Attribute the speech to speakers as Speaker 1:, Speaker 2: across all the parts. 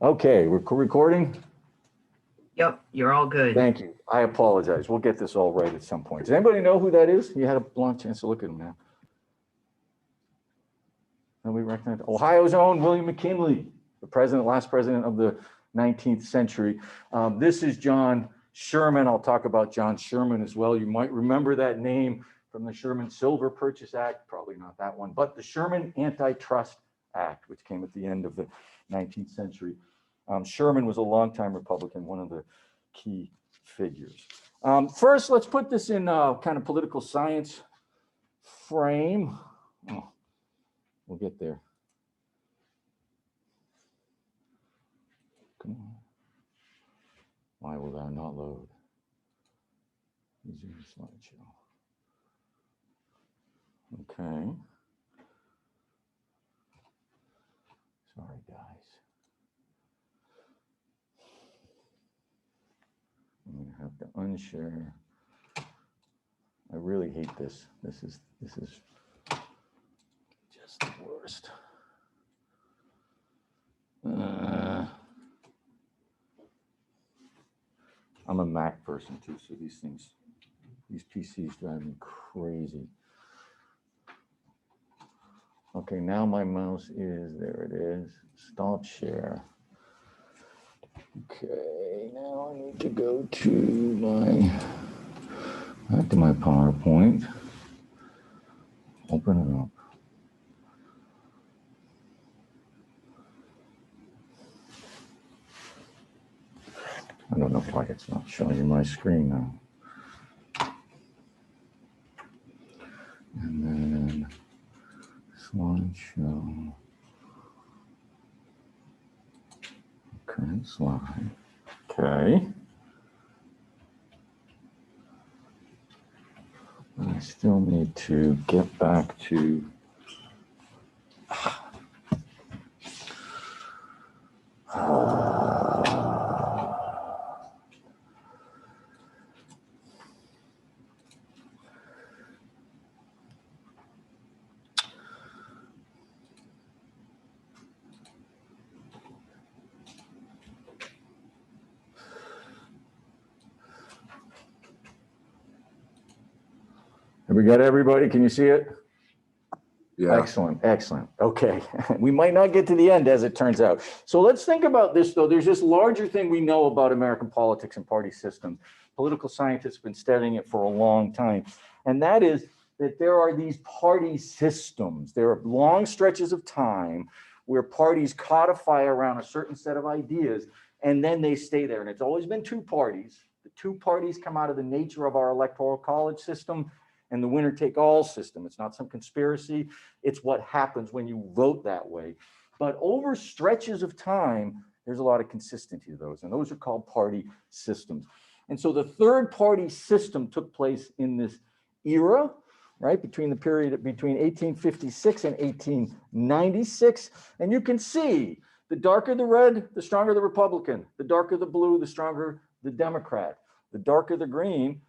Speaker 1: Okay, we're recording.
Speaker 2: Yep, you're all good.
Speaker 1: Thank you. I apologize. We'll get this all right at some point. Does anybody know who that is? You had a long chance to look at him now. Nobody recognize? Ohio's own William McKinley, the last president of the 19th century. This is John Sherman. I'll talk about John Sherman as well. You might remember that name from the Sherman Silver Purchase Act, probably not that one, but the Sherman Antitrust Act, which came at the end of the 19th century. Sherman was a longtime Republican, one of the key figures. First, let's put this in kind of political science frame. Oh, we'll get there. Come on. Why will that not load? Easier slideshow. Okay. Sorry, guys. I'm going to have to unshare. I really hate this. This is just the worst. I'm a Mac person too, so these PCs drive me crazy. Okay, now my mouse is, there it is, stop share. Okay, now I need to go to back to my PowerPoint, open it up. I don't know why it's not showing my screen now. And then slideshow. Current slide. Okay. I still need to get back to Have we got everybody? Can you see it?
Speaker 3: Yeah.
Speaker 1: Excellent, excellent. Okay, we might not get to the end as it turns out. So let's think about this though. There's this larger thing we know about American politics and party systems. Political scientists have been studying it for a long time. And that is that there are these party systems. There are long stretches of time where parties codify around a certain set of ideas and then they stay there. And it's always been two parties. The two parties come out of the nature of our electoral college system and the winner-take-all system. It's not some conspiracy. It's what happens when you vote that way. But over stretches of time, there's a lot of consistency to those, and those are called party systems. And so the third party system took place in this era, right, between 1856 and 1896. And you can see the darker the red, the stronger the Republican. The darker the blue, the stronger the Democrat. The darker the green,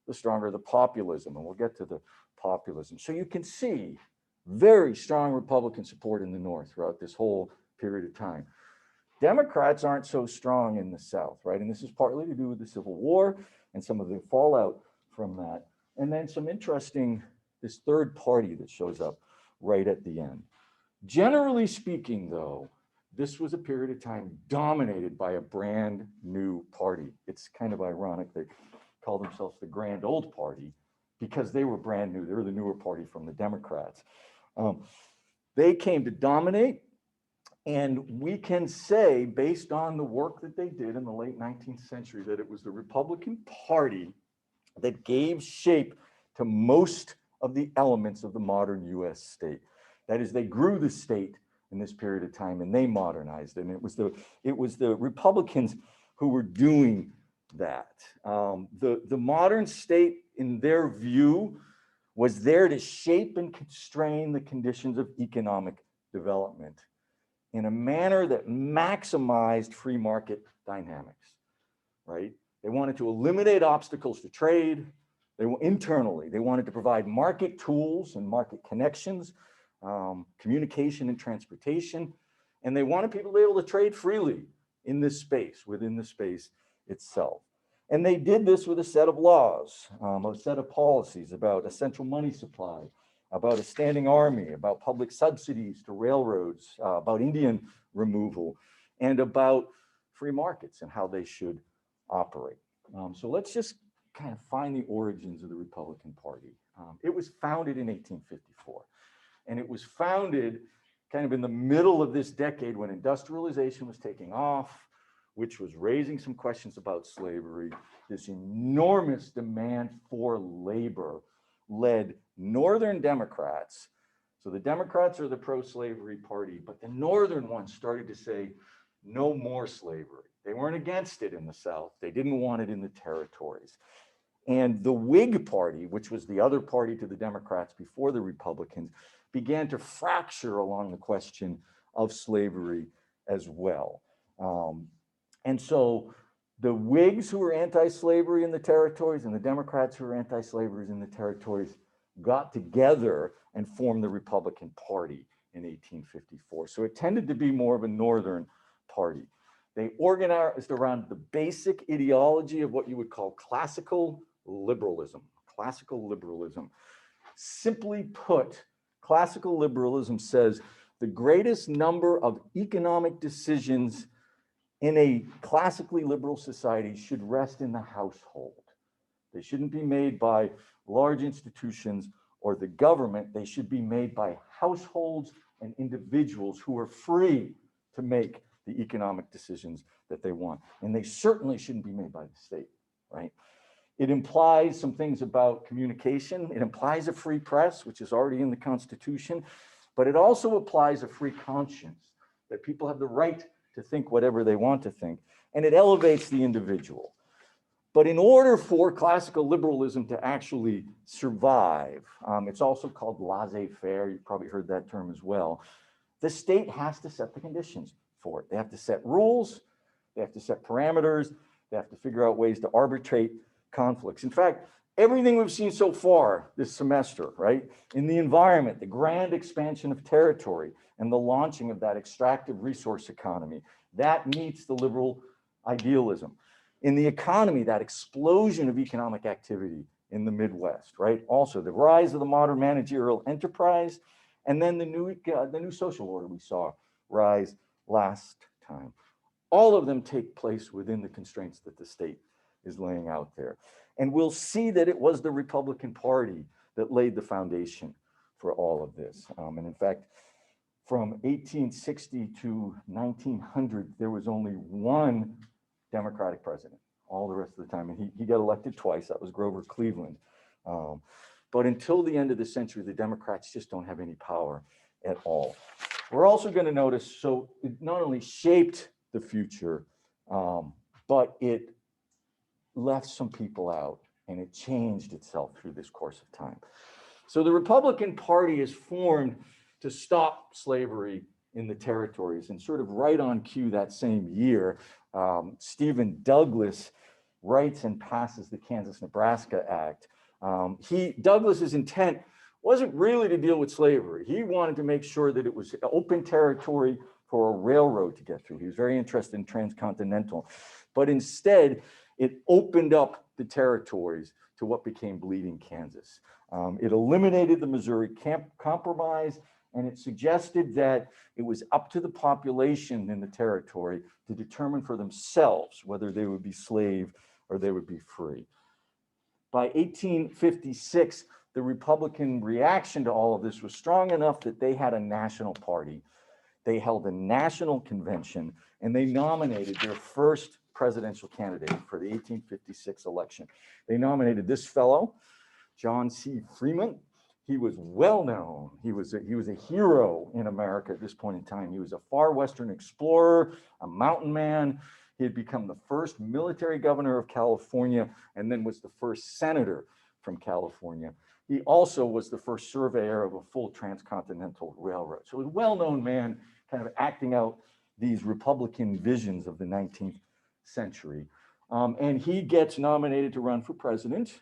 Speaker 1: the stronger the populism, and we'll get to the populism. So you can see very strong Republican support in the North throughout this whole period of time. Democrats aren't so strong in the South, right? And this is partly to do with the Civil War and some of the fallout from that. And then some interesting, this third party that shows up right at the end. Generally speaking, though, this was a period of time dominated by a brand new party. It's kind of ironic that call themselves the Grand Old Party because they were brand new. They're the newer party from the Democrats. They came to dominate, and we can say, based on the work that they did in the late 19th century, that it was the Republican Party that gave shape to most of the elements of the modern US state. That is, they grew the state in this period of time and they modernized it. And it was the Republicans who were doing that. The modern state, in their view, was there to shape and constrain the conditions of economic development in a manner that maximized free market dynamics, right? They wanted to eliminate obstacles to trade. Internally, they wanted to provide market tools and market connections, communication and transportation, and they wanted people to be able to trade freely. in this space, within the space itself. And they did this with a set of laws, a set of policies about a central money supply, about a standing army, about public subsidies to railroads, about Indian removal, and about free markets and how they should operate. So let's just kind of find the origins of the Republican Party. It was founded in 1854, and it was founded kind of in the middle of this decade when industrialization was taking off, which was raising some questions about slavery. This enormous demand for labor led Northern Democrats. So the Democrats are the pro-slavery party, but the Northern ones started to say, no more slavery. They weren't against it in the South. They didn't want it in the territories. And the Whig Party, which was the other party to the Democrats before the Republicans, began to fracture along the question of slavery as well. And so the Whigs, who were anti-slavery in the territories, and the Democrats, who were anti-slavery in the territories, got together and formed the Republican Party in 1854. So it tended to be more of a Northern party. They organized around the basic ideology of what you would call classical liberalism. Classical liberalism. Simply put, classical liberalism says the greatest number of economic decisions in a classically liberal society should rest in the household. They shouldn't be made by large institutions or the government. They should be made by households and individuals who are free to make the economic decisions that they want. And they certainly shouldn't be made by the state, right? It implies some things about communication. It implies a free press, which is already in the Constitution, but it also applies a free conscience, that people have the right to think whatever they want to think, and it elevates the individual. But in order for classical liberalism to actually survive, it's also called laissez-faire. You've probably heard that term as well. The state has to set the conditions for it. They have to set rules, they have to set parameters, they have to figure out ways to arbitrate conflicts. In fact, everything we've seen so far this semester, right, in the environment, the grand expansion of territory and the launching of that extractive resource economy, that meets the liberal idealism. In the economy, that explosion of economic activity in the Midwest, right? Also, the rise of the modern managerial enterprise, and then the new social order we saw rise last time. All of them take place within the constraints that the state is laying out there. And we'll see that it was the Republican Party that laid the foundation for all of this. And in fact, from 1860 to 1900, there was only one Democratic president all the rest of the time. And he got elected twice. That was Grover Cleveland. But until the end of the century, the Democrats just don't have any power at all. We're also going to notice, so it not only shaped the future, but it left some people out, and it changed itself through this course of time. So the Republican Party is formed to stop slavery in the territories, and sort of right on cue that same year, Stephen Douglas writes and passes the Kansas-Nebraska Act. Douglas's intent wasn't really to deal with slavery. He wanted to make sure that it was open territory for a railroad to get through. He was very interested in transcontinental, but instead it opened up the territories to what became Bleeding Kansas. It eliminated the Missouri Compromise, and it suggested that it was up to the population in the territory to determine for themselves whether they would be slave or they would be free. By 1856, the Republican reaction to all of this was strong enough that they had a national party. They held a national convention, and they nominated their first presidential candidate for the 1856 election. They nominated this fellow, John C. Fremont. He was well known. He was a hero in America at this point in time. He was a far western explorer, a mountain man. He had become the first military governor of California, and then was the first senator from California. He also was the first surveyor of a full transcontinental railroad. So he was a well-known man, kind of acting out these Republican visions of the 19th century. And he gets nominated to run for president.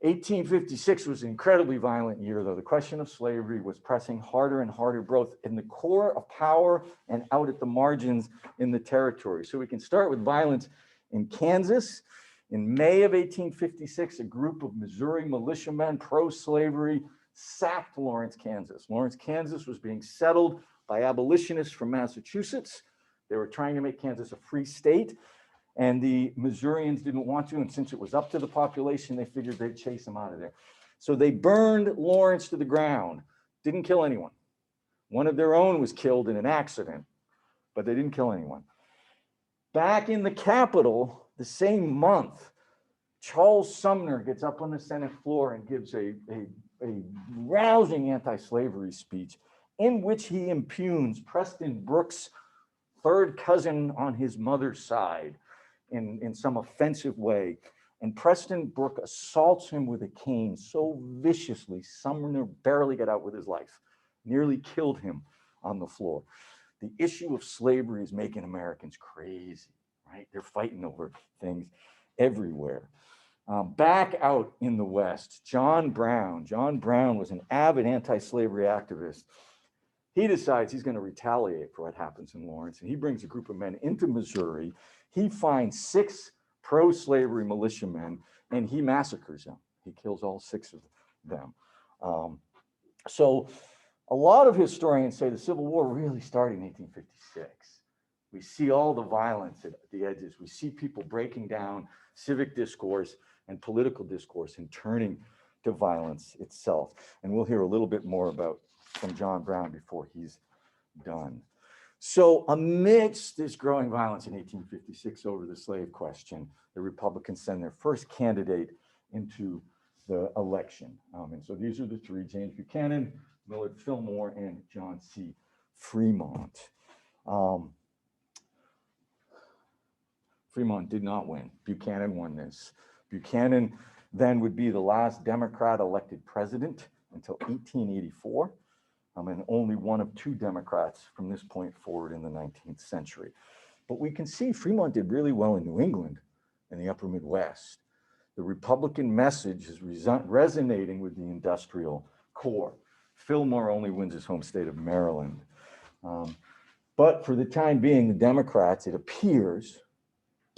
Speaker 1: 1856 was an incredibly violent year, though. The question of slavery was pressing harder and harder, both in the core of power and out at the margins in the territory. So we can start with violence in Kansas. In May of 1856, a group of Missouri militiamen pro-slavery sacked Lawrence, Kansas. Lawrence, Kansas was being settled by abolitionists from Massachusetts. They were trying to make Kansas a free state, and the Missourians didn't want to, and since it was up to the population, they figured they'd chase them out of there. So they burned Lawrence to the ground. Didn't kill anyone. One of their own was killed in an accident, but they didn't kill anyone. Back in the Capitol, the same month, Charles Sumner gets up on the Senate floor and gives a rousing anti-slavery speech in which he impugns Preston Brooks' third cousin on his mother's side in some offensive way. And Preston Brooks assaults him with a cane so viciously, Sumner barely got out with his life, nearly killed him on the floor. The issue of slavery is making Americans crazy, right? They're fighting over things everywhere. Back out in the West, John Brown was an avid anti-slavery activist. He decides he's going to retaliate for what happens in Lawrence, and he brings a group of men into Missouri. He finds 6 pro-slavery militiamen, and he massacres them. He kills all 6 of them. So a lot of historians say the Civil War really started in 1856. We see all the violence at the edges. We see people breaking down civic discourse and political discourse and turning to violence itself. And we'll hear a little bit more about from John Brown before he's done. So amidst this growing violence in 1856 over the slave question, the Republicans send their first candidate into the election. And so these are the 3, James Buchanan, Millard Fillmore, and John C. Fremont. Fremont did not win. Buchanan won this. Buchanan then would be the last Democrat elected president until 1884. And only one of 2 Democrats from this point forward in the 19th century. But we can see Fremont did really well in New England and the upper Midwest. The Republican message is resonating with the industrial core. Fillmore only wins his home state of Maryland. But for the time being, the Democrats, it appears,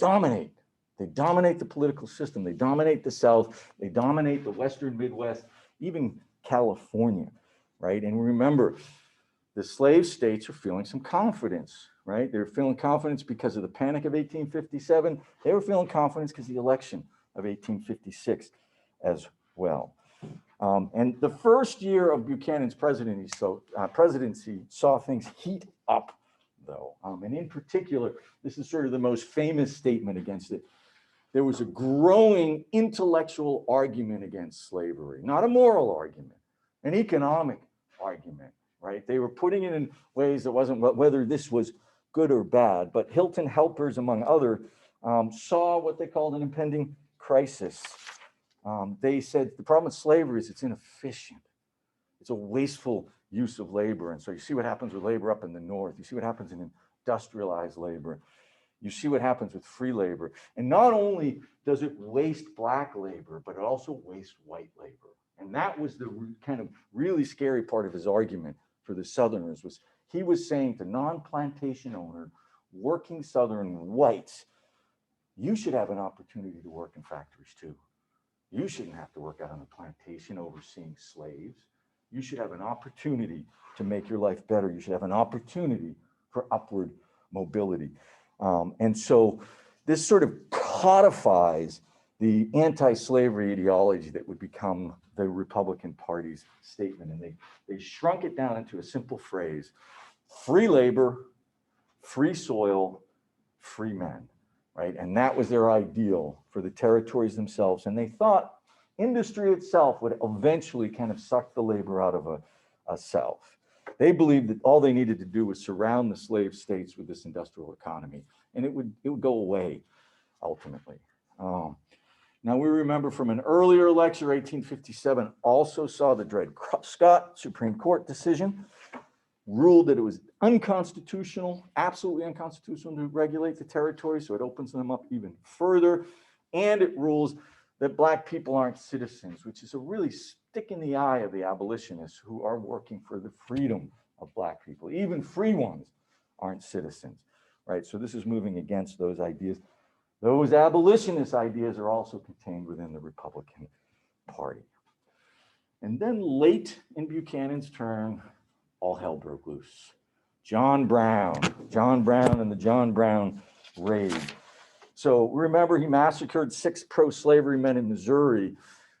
Speaker 1: dominate. They dominate the political system. They dominate the South. They dominate the Western Midwest, even California. Right? And remember, the slave states are feeling some confidence, right? They're feeling confidence because of the Panic of 1857. They were feeling confidence because of the election of 1856 as well. And the first year of Buchanan's presidency saw things heat up, though. And in particular, this is sort of the most famous statement against it. There was a growing intellectual argument against slavery, not a moral argument, an economic argument, right? They were putting it in ways that wasn't whether this was good or bad, but Hilton helpers, among other, saw what they called an impending crisis. They said the problem with slavery is it's inefficient. It's a wasteful use of labor. And so you see what happens with labor up in the North. You see what happens in industrialized labor. You see what happens with free labor. And not only does it waste Black labor, but it also wastes white labor. And that was the kind of really scary part of his argument for the Southerners, was he was saying to non-plantation owner, working Southern whites, you should have an opportunity to work in factories too. You shouldn't have to work out on a plantation overseeing slaves. You should have an opportunity to make your life better. You should have an opportunity for upward mobility. And so this sort of codifies the anti-slavery ideology that would become the Republican Party's statement. And they shrunk it down into a simple phrase: free labor, free soil, free men, right? And that was their ideal for the territories themselves. And they thought industry itself would eventually kind of suck the labor out of a South. They believed that all they needed to do was surround the slave states with this industrial economy, and it would go away ultimately. Now we remember from an earlier lecture, 1857 also saw the Dred Scott Supreme Court decision, ruled that it was unconstitutional, absolutely unconstitutional to regulate the territory, so it opens them up even further, and it rules that black people aren't citizens, which is a really stick in the eye of the abolitionists who are working for the freedom of black people. Even free ones aren't citizens, right? So this is moving against those ideas. Those abolitionist ideas are also contained within the Republican Party. And then late in Buchanan's term, all hell broke loose. John Brown and the John Brown raid. So remember, he massacred 6 pro-slavery men in Missouri.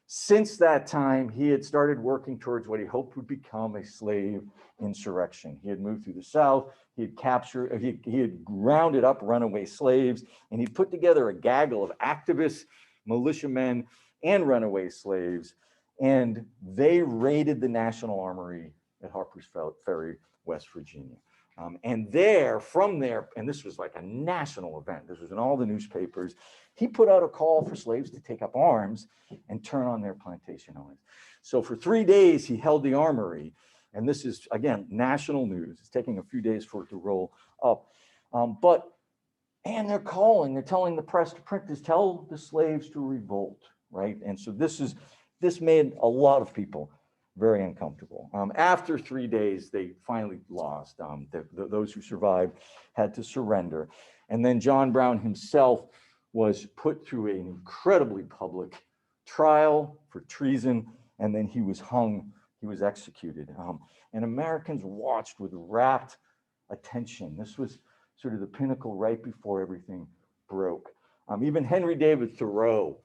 Speaker 1: Since that time, he had started working towards what he hoped would become a slave insurrection. He had moved through the South, he had rounded up runaway slaves, and he put together a gaggle of activists, militiamen, and runaway slaves, and they raided the National Armory at Harper's Ferry, West Virginia. And from there, and this was like a national event, this was in all the newspapers, he put out a call for slaves to take up arms and turn on their plantation owners. So for 3 days, he held the armory, and this is, again, national news. It's taking a few days for it to roll up. And they're telling the press to print this, tell the slaves to revolt, right? And so this made a lot of people very uncomfortable. After 3 days, they finally lost. Those who survived had to surrender. And then John Brown himself was put through an incredibly public trial for treason, and then he was hung, he was executed. And Americans watched with rapt attention. This was sort of the pinnacle right before everything broke. Even Henry David Thoreau,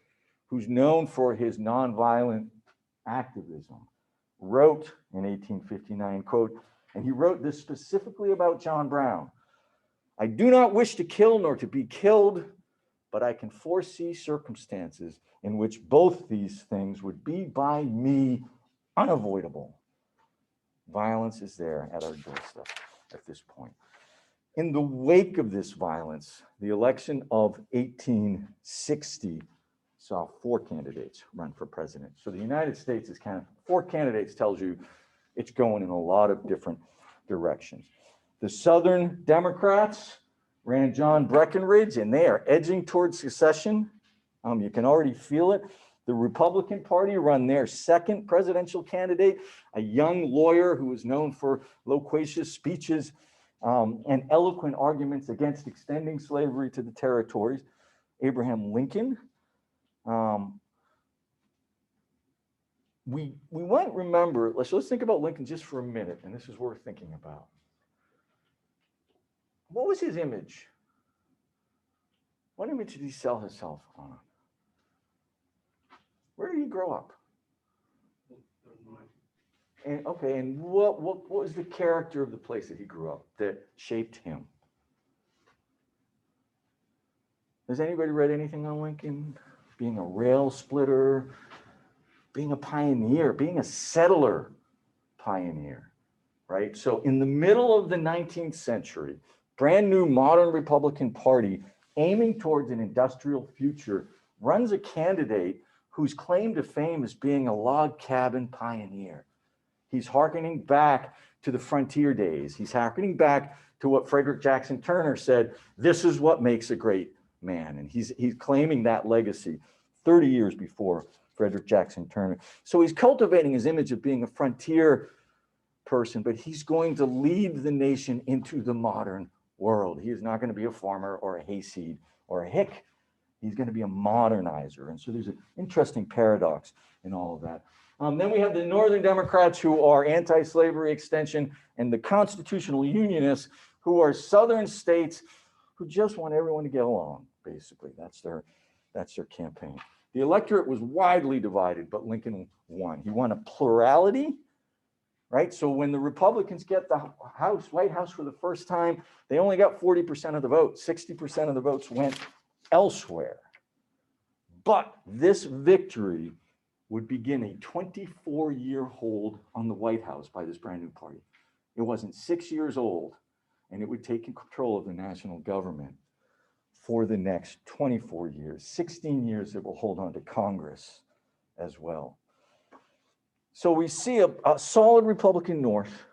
Speaker 1: who's known for his nonviolent activism, wrote in 1859, quote, and he wrote this specifically about John Brown: "I do not wish to kill nor to be killed, but I can foresee circumstances in which both these things would be by me unavoidable. Violence is there at our doorstep at this point." In the wake of this violence, the election of 1860 saw 4 candidates run for president. So the United States is kind of 4 candidates, tells you it's going in a lot of different directions. The Southern Democrats ran John Breckinridge, and they are edging towards secession. You can already feel it. The Republican Party run their 2nd presidential candidate, a young lawyer who was known for loquacious speeches and eloquent arguments against extending slavery to the territories, Abraham Lincoln. We might remember, let's think about Lincoln just for a minute, and this is worth thinking about. What was his image? What image did he sell himself on? Where did he grow up? And okay, and what was the character of the place that he grew up that shaped him? Has anybody read anything on Lincoln? Being a rail splitter, being a pioneer, being a settler pioneer, right? So in the middle of the 19th century, brand new modern Republican Party aiming towards an industrial future runs a candidate whose claim to fame is being a log cabin pioneer. He's hearkening back to the frontier days. He's hearkening back to what Frederick Jackson Turner said, this is what makes a great man. And he's claiming that legacy 30 years before Frederick Jackson Turner. So he's cultivating his image of being a frontier person, but he's going to lead the nation into the modern world. He is not going to be a farmer or a hayseed or a hick. He's going to be a modernizer. And so there's an interesting paradox in all of that. Then we have the Northern Democrats, who are anti-slavery extension, and the constitutional unionists, who are Southern states who just want everyone to get along, basically. That's their campaign. The electorate was widely divided, but Lincoln won. He won a plurality, right? So when the Republicans get the White House for the first time, they only got 40% of the vote. 60% of the votes went elsewhere. But this victory would begin a 24-year hold on the White House by this brand new party. It wasn't 6 years old, and it would take control of the national government for the next 24 years. 16 years it will hold on to Congress as well. So we see a solid Republican North,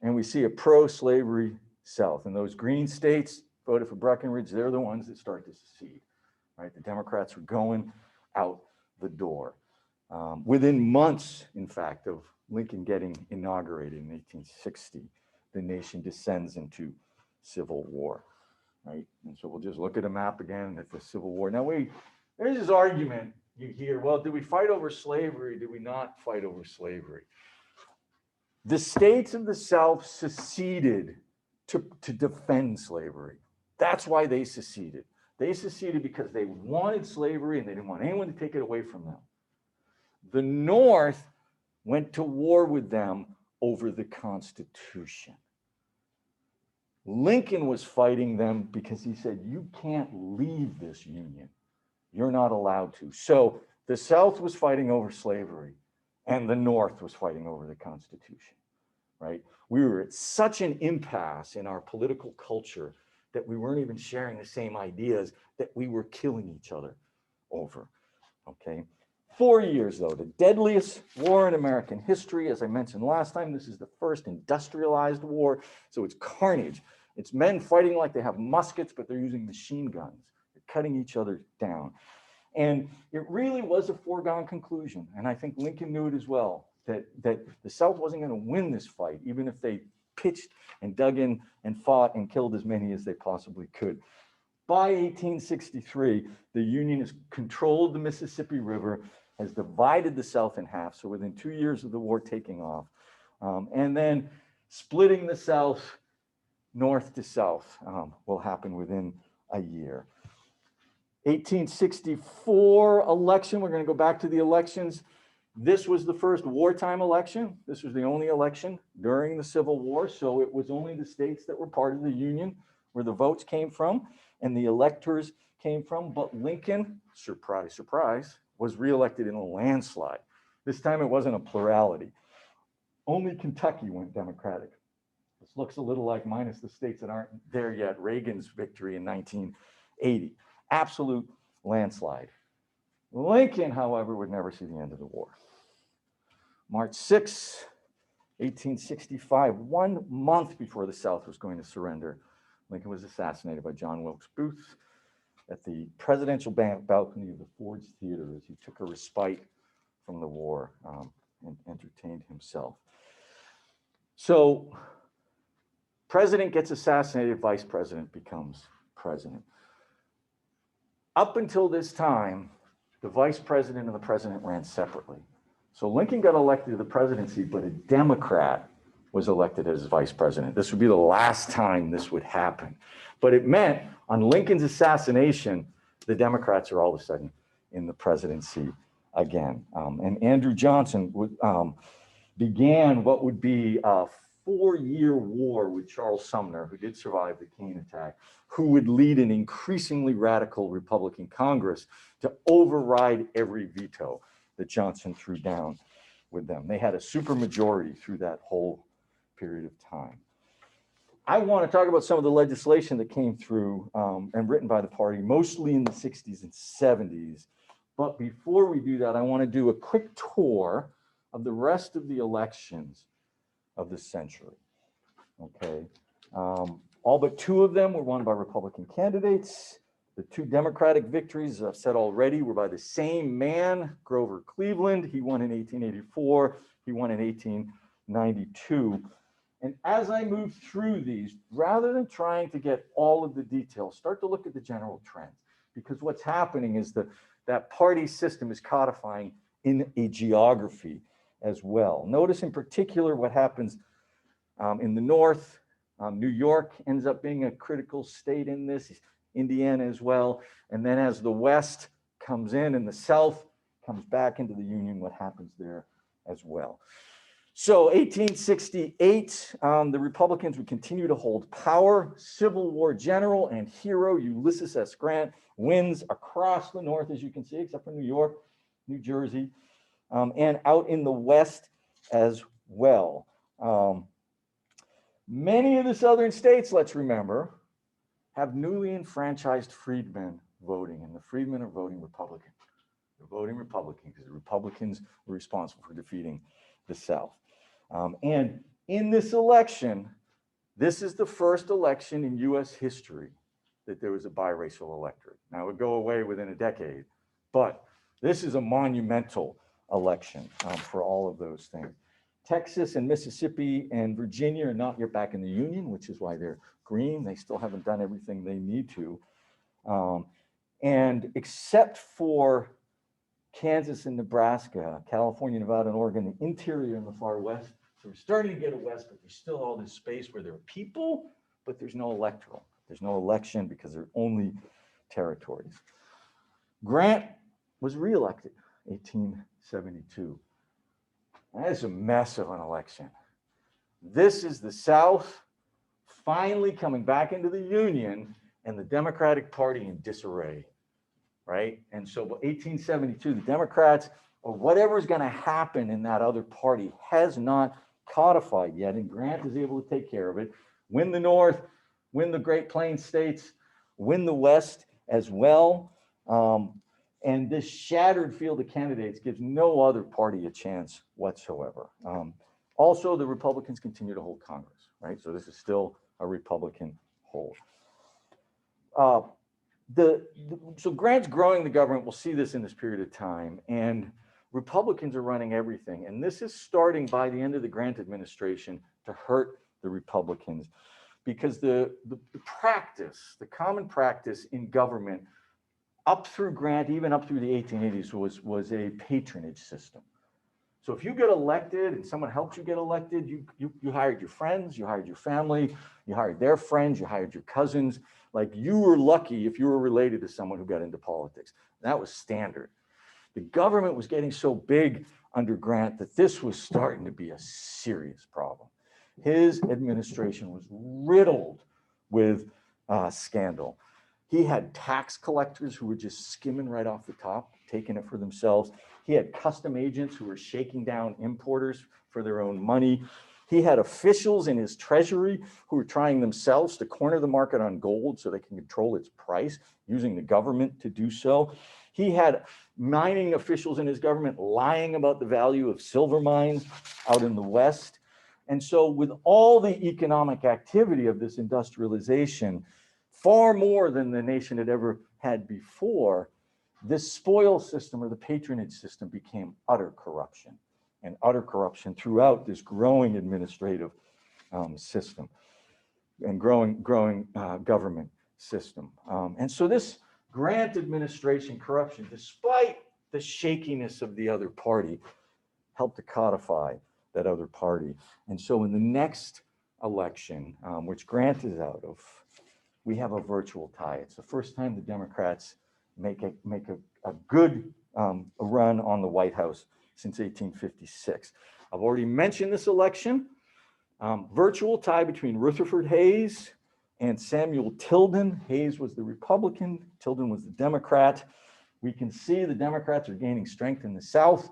Speaker 1: and we see a pro-slavery South. And those green states voted for Breckinridge. They're the ones that start to secede. right? The Democrats were going out the door. Within months, in fact, of Lincoln getting inaugurated in 1860, the nation descends into civil war, right? And so we'll just look at a map again at the Civil War. Now there's this argument you hear, well, did we fight over slavery? Did we not fight over slavery? The states of the South seceded to defend slavery. That's why they seceded. They seceded because they wanted slavery and they didn't want anyone to take it away from them. The North went to war with them over the Constitution. Lincoln was fighting them because he said, you can't leave this union. You're not allowed to. So the South was fighting over slavery and the North was fighting over the Constitution, right? We were at such an impasse in our political culture that we weren't even sharing the same ideas, that we were killing each other over, okay? 4 years though, the deadliest war in American history. As I mentioned last time, this is the first industrialized war. So it's carnage. It's men fighting like they have muskets, but they're using machine guns. They're cutting each other down. And it really was a foregone conclusion. And I think Lincoln knew it as well, that the South wasn't going to win this fight, even if they pitched and dug in and fought and killed as many as they possibly could. By 1863, the Union has controlled the Mississippi River, has divided the South in half. So within 2 years of the war taking off, and then splitting the South north to south will happen within a year. 1864 election, we're going to go back to the elections. This was the first wartime election. This was the only election during the Civil War. So it was only the states that were part of the Union where the votes came from and the electors came from. But Lincoln, surprise, surprise, was reelected in a landslide. This time it wasn't a plurality. Only Kentucky went Democratic. This looks a little like, minus the states that aren't there yet, Reagan's victory in 1980. Absolute landslide. Lincoln, however, would never see the end of the war. March 6, 1865, 1 month before the South was going to surrender, Lincoln was assassinated by John Wilkes Booth at the presidential balcony of the Ford's Theater as he took a respite from the war and entertained himself. So, president gets assassinated, vice president becomes president. Up until this time, the vice president and the president ran separately. So Lincoln got elected to the presidency, but a Democrat was elected as vice president. This would be the last time this would happen. But it meant on Lincoln's assassination, the Democrats are all of a sudden in the presidency again. And Andrew Johnson began what would be a 4-year war with Charles Sumner, who did survive the Kane attack, who would lead an increasingly radical Republican Congress to override every veto that Johnson threw down with them. They had a supermajority through that whole period of time. I want to talk about some of the legislation that came through and written by the party, mostly in the 60s and 70s. But before we do that, I want to do a quick tour of the rest of the elections of the century. Okay. All but 2 of them were won by Republican candidates. The 2 Democratic victories, as I've said already, were by the same man, Grover Cleveland. He won in 1884. He won in 1892. And as I move through these, rather than trying to get all of the details, start to look at the general trends. Because what's happening is that party system is codifying in a geography as well. Notice in particular what happens in the North. New York ends up being a critical state in this, Indiana as well. And then as the West comes in and the South comes back into the Union, what happens there as well. So 1868, the Republicans would continue to hold power. Civil War general and hero Ulysses S. Grant wins across the North, as you can see, except for New York, New Jersey, and out in the West as well. Many of the southern states, let's remember, have newly enfranchised freedmen voting, and the freedmen are voting Republican. They're voting Republican because the Republicans were responsible for defeating the South. And in this election, this is the first election in US history that there was a biracial electorate. Now, it would go away within a decade, but this is a monumental election for all of those things. Texas and Mississippi and Virginia are not yet back in the Union, which is why they're green. They still haven't done everything they need to. And except for Kansas and Nebraska, California, Nevada, and Oregon, the interior and the far west. So we're starting to get a west, but there's still all this space where there are people, but there's no electoral. There's no election because they're only territories. Grant was reelected, 1872. That is a mess of an election. This is the South finally coming back into the Union and the Democratic Party in disarray, right? And so 1872, the Democrats, or whatever is going to happen in that other party, has not codified yet, and Grant is able to take care of it, win the North, win the Great Plains states, win the West as well. And this shattered field of candidates gives no other party a chance whatsoever. Also, the Republicans continue to hold Congress, right? So this is still a Republican hold. So Grant's growing the government. We'll see this in this period of time. And Republicans are running everything. And this is starting by the end of the Grant administration to hurt the Republicans, because the practice, the common practice in government up through Grant, even up through the 1880s, was a patronage system. So if you get elected and someone helps you get elected, you hired your friends, you hired your family, you hired their friends, you hired your cousins. Like, you were lucky if you were related to someone who got into politics. That was standard. The government was getting so big under Grant that this was starting to be a serious problem. His administration was riddled with scandal. He had tax collectors who were just skimming right off the top, taking it for themselves. He had custom agents who were shaking down importers for their own money. He had officials in his treasury who were trying themselves to corner the market on gold so they can control its price, using the government to do so. He had mining officials in his government lying about the value of silver mines out in the West. And so with all the economic activity of this industrialization, far more than the nation had ever had before, this spoil system, or the patronage system, became utter corruption, and utter corruption throughout this growing administrative system and growing government system. And so this Grant administration corruption, despite the shakiness of the other party, helped to codify that other party. And so in the next election, which Grant is out of, we have a virtual tie. It's the first time the Democrats make a good run on the White House since 1856. I've already mentioned this election. Virtual tie between Rutherford Hayes and Samuel Tilden. Hayes was the Republican, Tilden was the Democrat. We can see the Democrats are gaining strength in the South.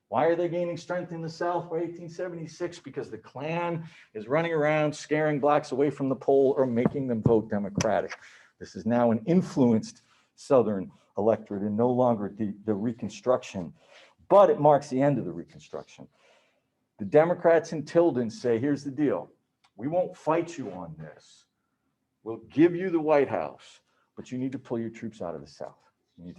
Speaker 1: Why are they gaining strength in the South by 1876? Because the Klan is running around scaring blacks away from the poll or making them vote Democratic. This is now an influenced Southern electorate and no longer the Reconstruction, but it marks the end of the Reconstruction. The Democrats in Tilden say, here's the deal. We won't fight you on this. We'll give you the White House, but you need to pull your troops out of the South. You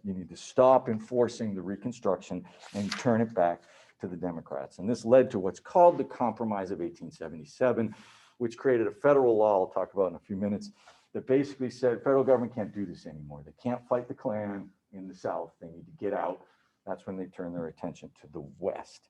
Speaker 1: need to stop enforcing the Reconstruction and turn it back to the Democrats. And this led to what's called the Compromise of 1877, which created a federal law I'll talk about in a few minutes, that basically said federal government can't do this anymore. They can't fight the Klan in the South. They need to get out. That's when they turn their attention to the West.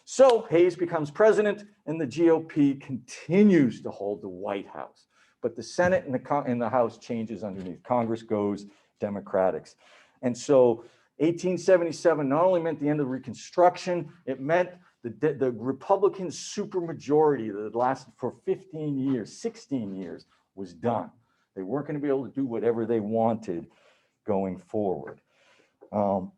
Speaker 1: So Hayes becomes president, and the GOP continues to hold the White House. But the Senate and the House changes underneath. Congress goes Democrats. And so 1877 not only meant the end of Reconstruction, it meant the Republican supermajority that had lasted for 15 years, 16 years, was done. They weren't going to be able to do whatever they wanted going forward. So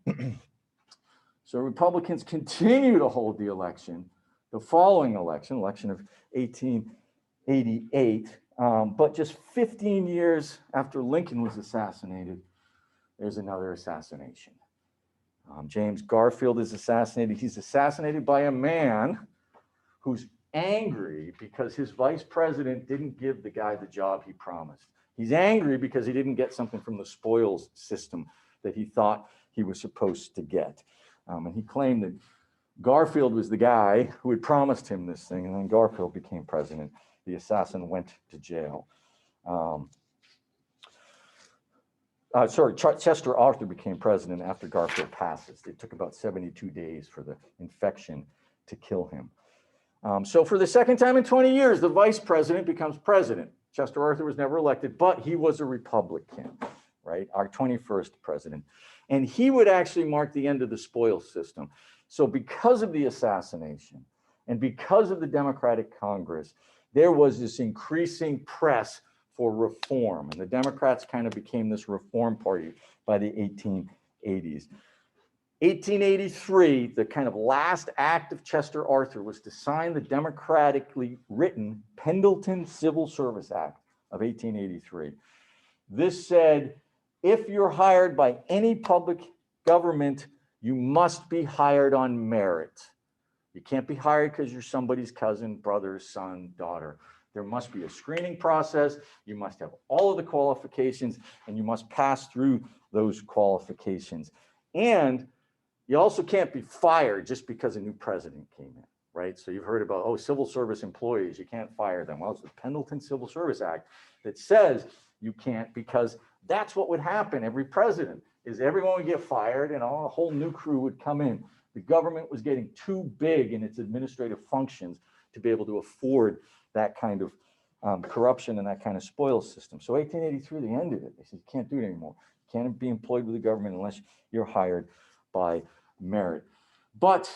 Speaker 1: Republicans continue to hold the election, the following election of 1888, but just 15 years after Lincoln was assassinated, there's another assassination. James Garfield is assassinated. He's assassinated by a man who's angry because his vice president didn't give the guy the job he promised. He's angry because he didn't get something from the spoils system that he thought he was supposed to get. And he claimed that Garfield was the guy who had promised him this thing, and then Garfield became president. The assassin went to jail. Chester Arthur became president after Garfield passes. It took about 72 days for the infection to kill him. So for the second time in 20 years, the vice president becomes president. Chester Arthur was never elected, but he was a Republican, right? Our 21st president. And he would actually mark the end of the spoils system. So because of the assassination and because of the Democratic Congress, there was this increasing press for reform. And the Democrats kind of became this reform party by the 1880s. 1883, the kind of last act of Chester Arthur was to sign the democratically written Pendleton Civil Service Act of 1883. This said, if you're hired by any public government, you must be hired on merit. You can't be hired because you're somebody's cousin, brother, son, daughter. There must be a screening process. You must have all of the qualifications, and you must pass through those qualifications. And you also can't be fired just because a new president came in, right? So you've heard about, oh, civil service employees, you can't fire them. Well, it's the Pendleton Civil Service Act that says you can't, because that's what would happen every president, is everyone would get fired and a whole new crew would come in. The government was getting too big in its administrative functions to be able to afford that kind of corruption and that kind of spoils system. So 1883, they ended it. They said, you can't do it anymore. You can't be employed with the government unless you're hired by merit. But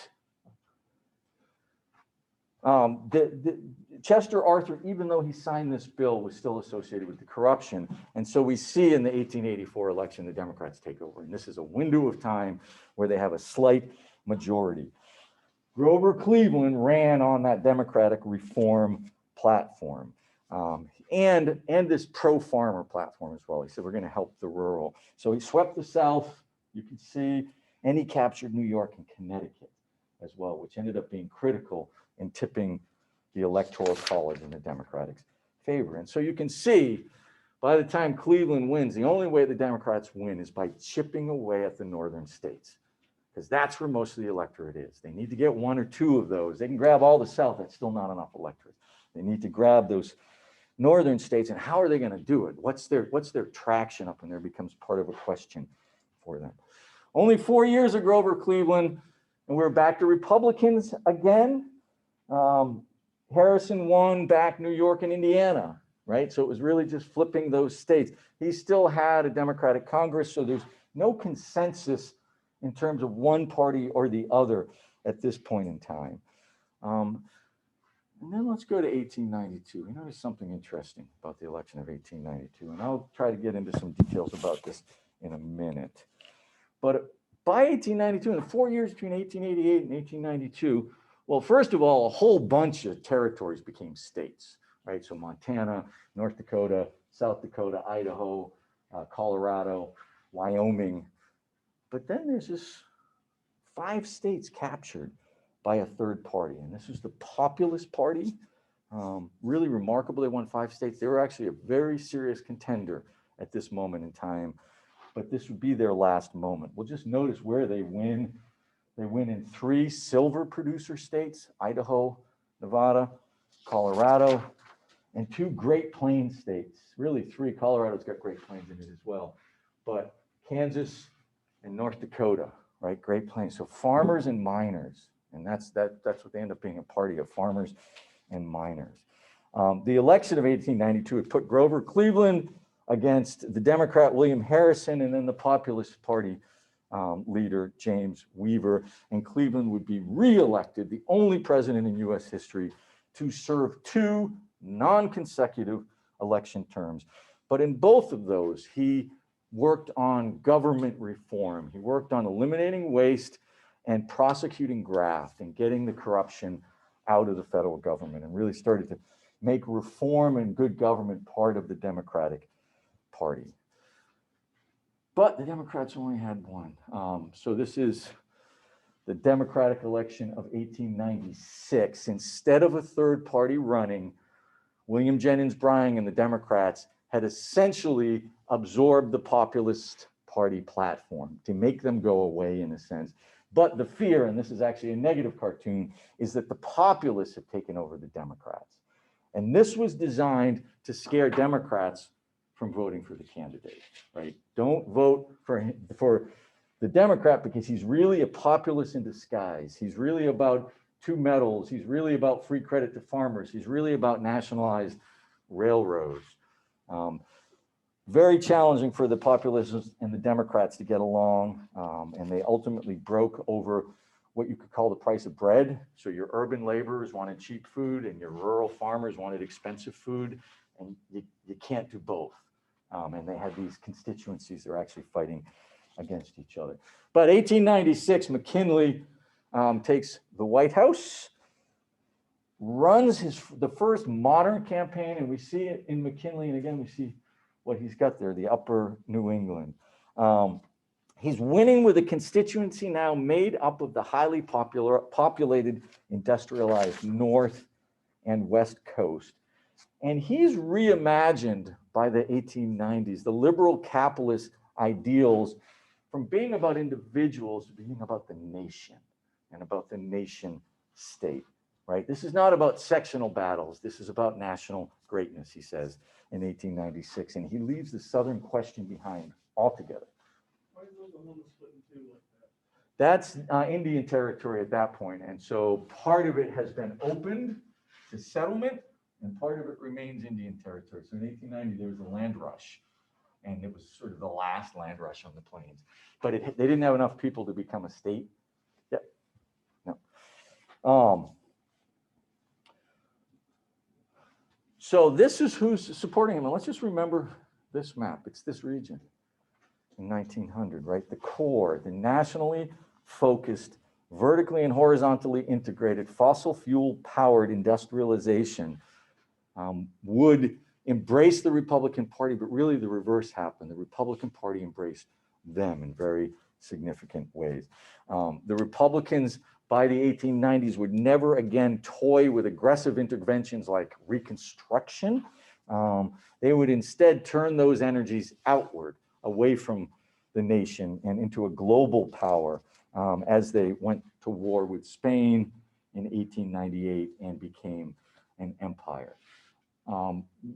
Speaker 1: Chester Arthur, even though he signed this bill, was still associated with the corruption. And so we see in the 1884 election, the Democrats take over. And this is a window of time where they have a slight majority. Grover Cleveland ran on that Democratic reform platform and this pro-farmer platform as well. He said, we're going to help the rural. So he swept the South, you can see, and he captured New York and Connecticut as well, which ended up being critical in tipping the Electoral College in the Democrats' favor. And so you can see, by the time Cleveland wins, the only way the Democrats win is by chipping away at the northern states, because that's where most of the electorate is. They need to get one or two of those. They can grab all the South, that's still not enough electorate. They need to grab those northern states, and how are they going to do it? What's their traction up in there becomes part of a question for them. Only 4 years of Grover Cleveland, and we're back to Republicans again. Harrison won back New York and Indiana, right? So it was really just flipping those states. He still had a Democratic Congress, so there's no consensus in terms of one party or the other at this point in time. And then let's go to 1892. We noticed something interesting about the election of 1892, and I'll try to get into some details about this in a minute. But by 1892, in the 4 years between 1888 and 1892, well, first of all, a whole bunch of territories became states, right? So Montana, North Dakota, South Dakota, Idaho, Colorado, Wyoming. But then there's this 5 states captured by a third party, and this was the Populist Party. Really remarkable. They won 5 states. They were actually a very serious contender at this moment in time, but this would be their last moment. We'll just notice where they win. They win in 3 silver producer states: Idaho, Nevada, Colorado, and 2 Great Plains states. Really 3. Colorado's got Great Plains in it as well, but Kansas and North Dakota, right? Great Plains. So farmers and miners, and that's what they end up being, a party of farmers and miners. The election of 1892 had put Grover Cleveland against the Democrat William Harrison, and then the Populist Party leader James Weaver, and Cleveland would be re-elected, the only president in U.S. history to serve 2 non-consecutive election terms. But in both of those, he worked on government reform. He worked on eliminating waste and prosecuting graft and getting the corruption out of the federal government, and really started to make reform and good government part of the Democratic Party. But the Democrats only had one. So this is the Democratic election of 1896. Instead of a third party running, William Jennings Bryan and the Democrats had essentially absorbed the populist party platform to make them go away in a sense. But the fear, and this is actually a negative cartoon, is that the populists have taken over the Democrats. And this was designed to scare Democrats from voting for the candidate, right? Don't vote for the Democrat because he's really a populist in disguise. He's really about two metals. He's really about free credit to farmers. He's really about nationalized railroads. Very challenging for the populists and the Democrats to get along, and they ultimately broke over what you could call the price of bread. So your urban laborers wanted cheap food and your rural farmers wanted expensive food, and you can't do both. And they had these constituencies that are actually fighting against each other. But 1896, McKinley takes the White House, runs the first modern campaign, and we see it in McKinley, and again, we see what he's got there, the upper New England. He's winning with a constituency now made up of the highly populated, industrialized North and West Coast. And he's reimagined by the 1890s, the liberal capitalist ideals from being about individuals to being about the nation and about the nation state, right? This is not about sectional battles. This is about national greatness, he says in 1896. And he leaves the Southern question behind altogether.
Speaker 3: Why is Oklahoma split in two like that?
Speaker 1: That's Indian territory at that point. And so part of it has been opened to settlement and part of it remains Indian territory. So in 1890, there was a land rush, and it was sort of the last land rush on the plains. But they didn't have enough people to become a state. Yep. No. So this is who's supporting him. And let's just remember this map. It's this region in 1900, right? The core, the nationally focused, vertically and horizontally integrated, fossil fuel powered industrialization would embrace the Republican Party, but really the reverse happened. The Republican Party embraced them in very significant ways. The Republicans by the 1890s would never again toy with aggressive interventions like Reconstruction. They would instead turn those energies outward, away from the nation and into a global power as they went to war with Spain in 1898 and became an empire.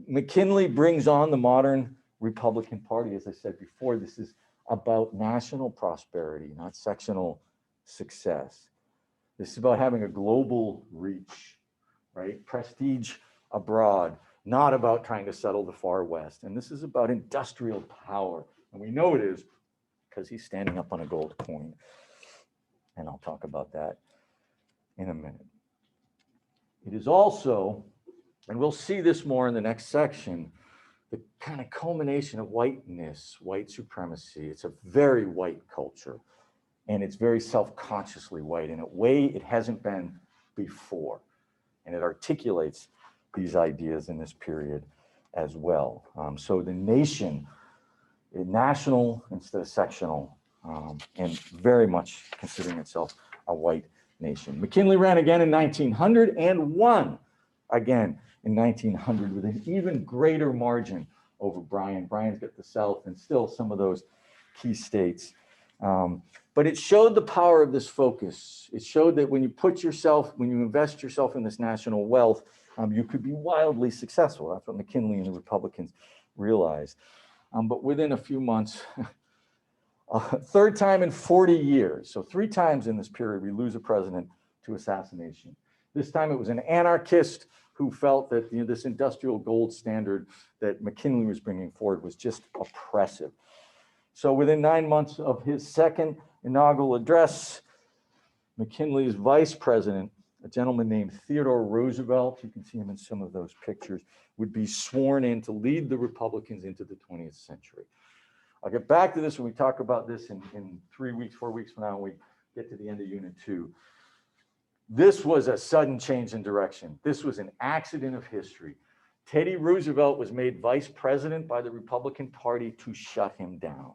Speaker 1: McKinley brings on the modern Republican Party. As I said before, this is about national prosperity, not sectional success. This is about having a global reach, right? Prestige abroad, not about trying to settle the far west. And this is about industrial power. And we know it is because he's standing up on a gold coin. And I'll talk about that in a minute. It is also, and we'll see this more in the next section, the kind of culmination of whiteness, white supremacy. It's a very white culture, and it's very self-consciously white in a way it hasn't been before. And it articulates these ideas in this period as well. So the nation, national instead of sectional, and very much considering itself a white nation. McKinley ran again in 1900 and won again in 1900 with an even greater margin over Bryan. Bryan's got the South and still some of those key states. But it showed the power of this focus. It showed that when you invest yourself in this national wealth, you could be wildly successful. That's what McKinley and the Republicans realized. But within a few months, third time in 40 years, so 3 times in this period, we lose a president to assassination. This time it was an anarchist who felt that this industrial gold standard that McKinley was bringing forward was just oppressive. So within 9 months of his second inaugural address, McKinley's vice president, a gentleman named Theodore Roosevelt, you can see him in some of those pictures, would be sworn in to lead the Republicans into the 20th century. I'll get back to this when we talk about this in 3 weeks, 4 weeks from now, when we get to the end of Unit 2. This was a sudden change in direction. This was an accident of history. Teddy Roosevelt was made vice president by the Republican Party to shut him down.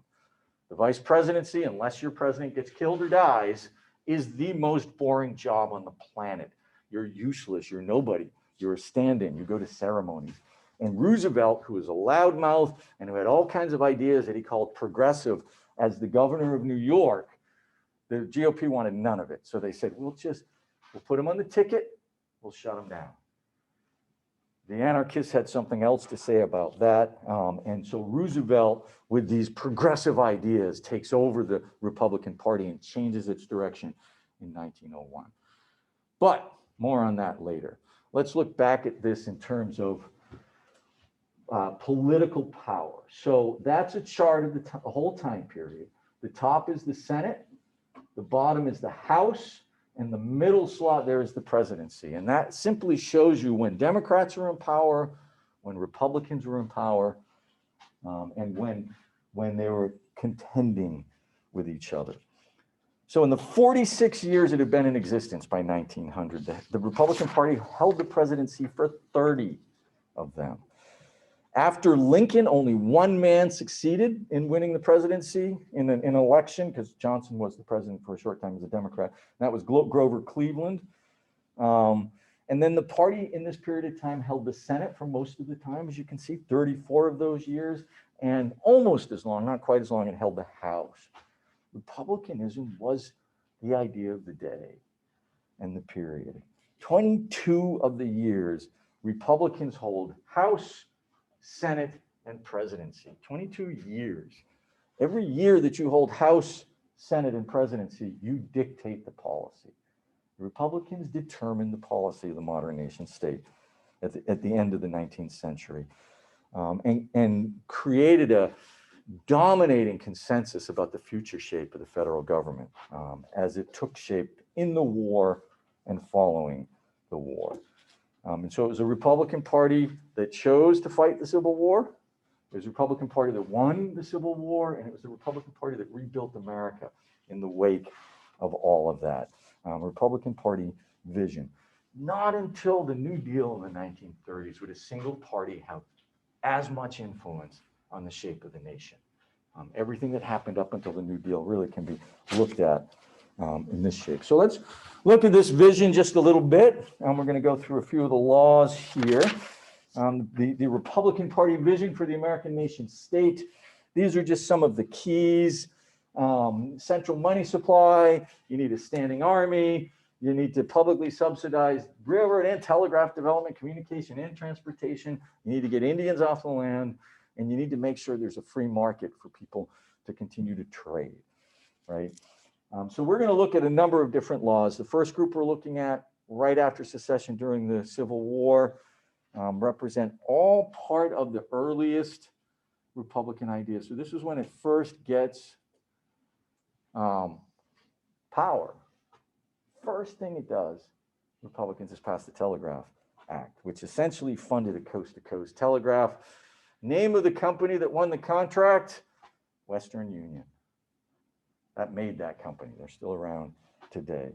Speaker 1: The vice presidency, unless your president gets killed or dies, is the most boring job on the planet. You're useless, you're nobody, you're a stand-in, you go to ceremonies. And Roosevelt, who was a loudmouth and who had all kinds of ideas that he called progressive, as the governor of New York, the GOP wanted none of it. So they said, we'll put him on the ticket, we'll shut him down. The anarchists had something else to say about that. And so Roosevelt, with these progressive ideas, takes over the Republican Party and changes its direction in 1901. But more on that later. Let's look back at this in terms of political power. So that's a chart of the whole time period. The top is the Senate, the bottom is the House, and the middle slot there is the presidency. And that simply shows you when Democrats are in power, when Republicans were in power, and when they were contending with each other. So in the 46 years it had been in existence by 1900, the Republican Party held the presidency for 30 of them. After Lincoln, only one man succeeded in winning the presidency in an election, because Johnson was the president for a short time as a Democrat. And that was Grover Cleveland. And then the party in this period of time held the Senate for most of the time, as you can see, 34 of those years, and almost as long, not quite as long, it held the House. Republicanism was the idea of the day and the period. 22 of the years, Republicans hold House, Senate, and presidency. 22 years. Every year that you hold House, Senate, and presidency, you dictate the policy. The Republicans determined the policy of the modern nation state at the end of the 19th century, and created a dominating consensus about the future shape of the federal government as it took shape in the war and following the war. And so it was a Republican Party that chose to fight the Civil War. It was a Republican Party that won the Civil War, and it was the Republican Party that rebuilt America in the wake of all of that. Republican Party vision. Not until the New Deal in the 1930s would a single party have as much influence on the shape of the nation. Everything that happened up until the New Deal really can be looked at in this shape. So let's look at this vision just a little bit. We're going to go through a few of the laws here. The Republican Party vision for the American nation state. These are just some of the keys. Central money supply. You need a standing army. You need to publicly subsidize railroad and telegraph development, communication and transportation. You need to get Indians off the land, and you need to make sure there's a free market for people to continue to trade, right? So we're going to look at a number of different laws. The first group we're looking at right after secession during the Civil War represent all part of the earliest Republican ideas. So this is when it first gets power. First thing it does, Republicans, is pass the Telegraph Act, which essentially funded a coast-to-coast telegraph. Name of the company that won the contract, Western Union. That made that company. They're still around today.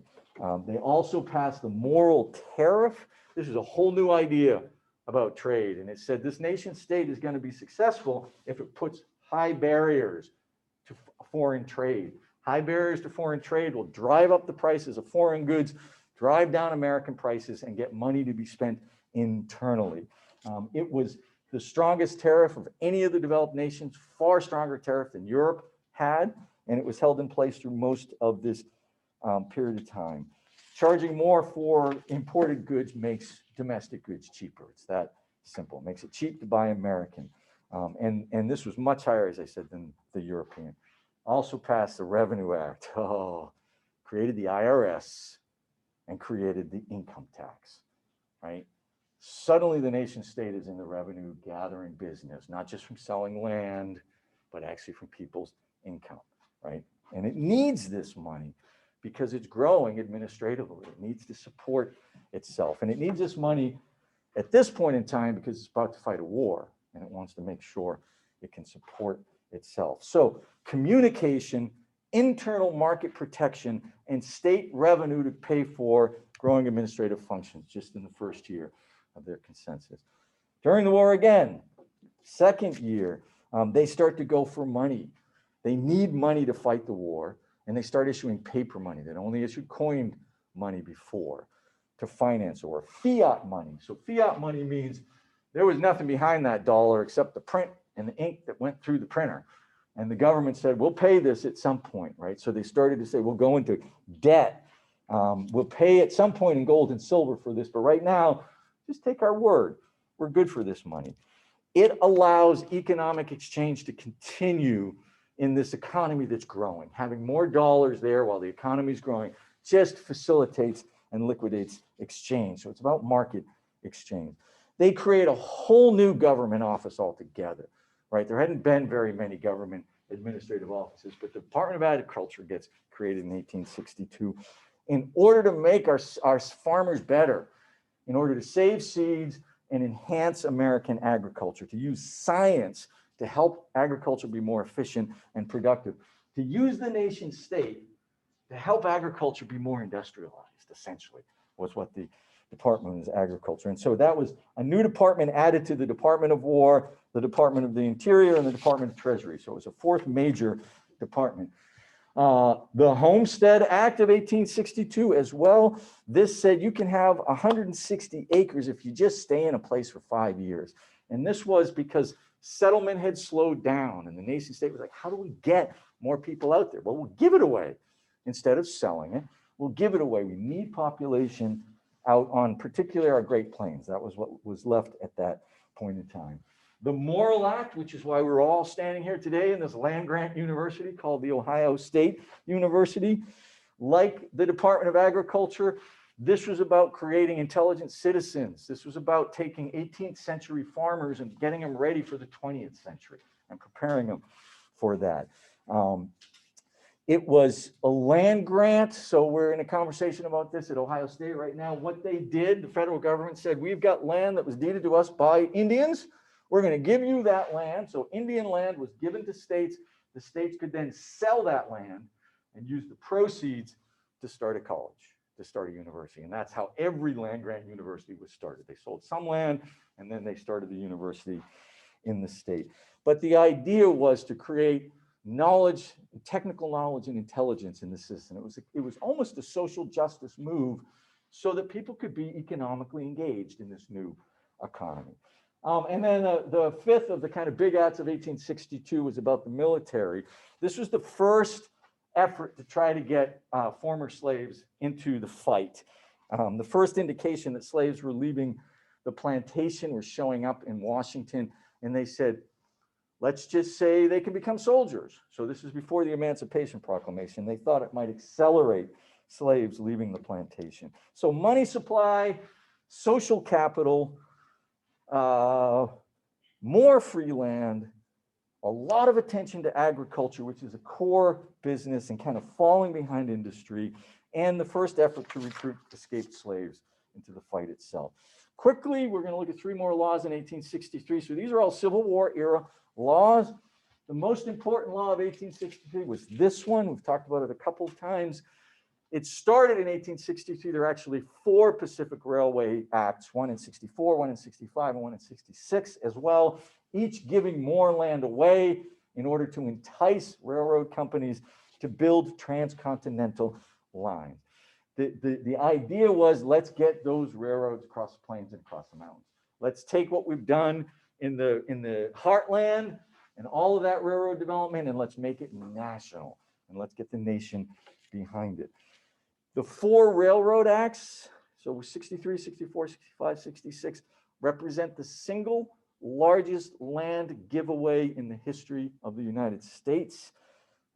Speaker 1: They also passed the moral tariff. This is a whole new idea about trade. And it said this nation state is going to be successful if it puts high barriers to foreign trade. High barriers to foreign trade will drive up the prices of foreign goods, drive down American prices, and get money to be spent internally. It was the strongest tariff of any of the developed nations, far stronger tariff than Europe had, and it was held in place through most of this period of time. Charging more for imported goods makes domestic goods cheaper. It's that simple. It makes it cheap to buy American. And this was much higher, as I said, than the European. Also passed the Revenue Act, created the IRS and created the income tax, right? Suddenly the nation state is in the revenue gathering business, not just from selling land, but actually from people's income, right? And it needs this money because it's growing administratively. It needs to support itself. And it needs this money at this point in time because it's about to fight a war and it wants to make sure it can support itself. So communication, internal market protection, and state revenue to pay for growing administrative functions just in the first year of their consensus. During the war again, second year, they start to go for money. They need money to fight the war, and they start issuing paper money. They'd only issued coined money before to finance the war. Fiat money. So fiat money means there was nothing behind that dollar except the print and the ink that went through the printer. And the government said, we'll pay this at some point, right? So they started to say, we'll go into debt. We'll pay at some point in gold and silver for this, but right now, just take our word. We're good for this money. It allows economic exchange to continue in this economy that's growing. Having more dollars there while the economy is growing just facilitates and liquidates exchange. So it's about market exchange. They create a whole new government office altogether, right? There hadn't been very many government administrative offices, but the Department of Agriculture gets created in 1862 in order to make our farmers better, in order to save seeds and enhance American agriculture, to use science to help agriculture be more efficient and productive, to use the nation state to help agriculture be more industrialized, essentially, was what the Department of Agriculture. And so that was a new department added to the Department of War, the Department of the Interior, and the Department of Treasury. So it was a fourth major department. The Homestead Act of 1862 as well. This said you can have 160 acres if you just stay in a place for 5 years. And this was because settlement had slowed down and the nation state was like, how do we get more people out there? Well, we'll give it away instead of selling it. We'll give it away. We need population out on particularly our Great Plains. That was what was left at that point in time. The Morrill Act, which is why we're all standing here today in this land-grant university called the Ohio State University. Like the Department of Agriculture, this was about creating intelligent citizens. This was about taking 18th century farmers and getting them ready for the 20th century and preparing them for that. It was a land grant, so we're in a conversation about this at Ohio State right now. What they did, the federal government said, we've got land that was deeded to us by Indians. We're going to give you that land. So Indian land was given to states. The states could then sell that land and use the proceeds to start a college, to start a university. And that's how every land grant university was started. They sold some land and then they started the university in the state. But the idea was to create knowledge, technical knowledge and intelligence in the system. It was almost a social justice move so that people could be economically engaged in this new economy. And then the fifth of the kind of big acts of 1862 was about the military. This was the first effort to try to get former slaves into the fight. The first indication that slaves were leaving the plantation was showing up in Washington, and they said, let's just say they can become soldiers. So this is before the Emancipation Proclamation. They thought it might accelerate slaves leaving the plantation. So money supply, social capital, more free land, a lot of attention to agriculture, which is a core business and kind of falling behind industry, and the first effort to recruit escaped slaves into the fight itself. Quickly, we're going to look at three more laws in 1863. So these are all Civil War era laws. The most important law of 1863 was this one. We've talked about it a couple of times. It started in 1863. There are actually 4 Pacific Railway Acts, one in 64, one in 65, and one in 66 as well, each giving more land away in order to entice railroad companies to build transcontinental lines. The idea was, let's get those railroads across the plains and across the mountains. Let's take what we've done in the heartland and all of that railroad development, and let's make it national, and let's get the nation behind it. The 4 railroad acts, so 63, 64, 65, 66, represent the single largest land giveaway in the history of the United States,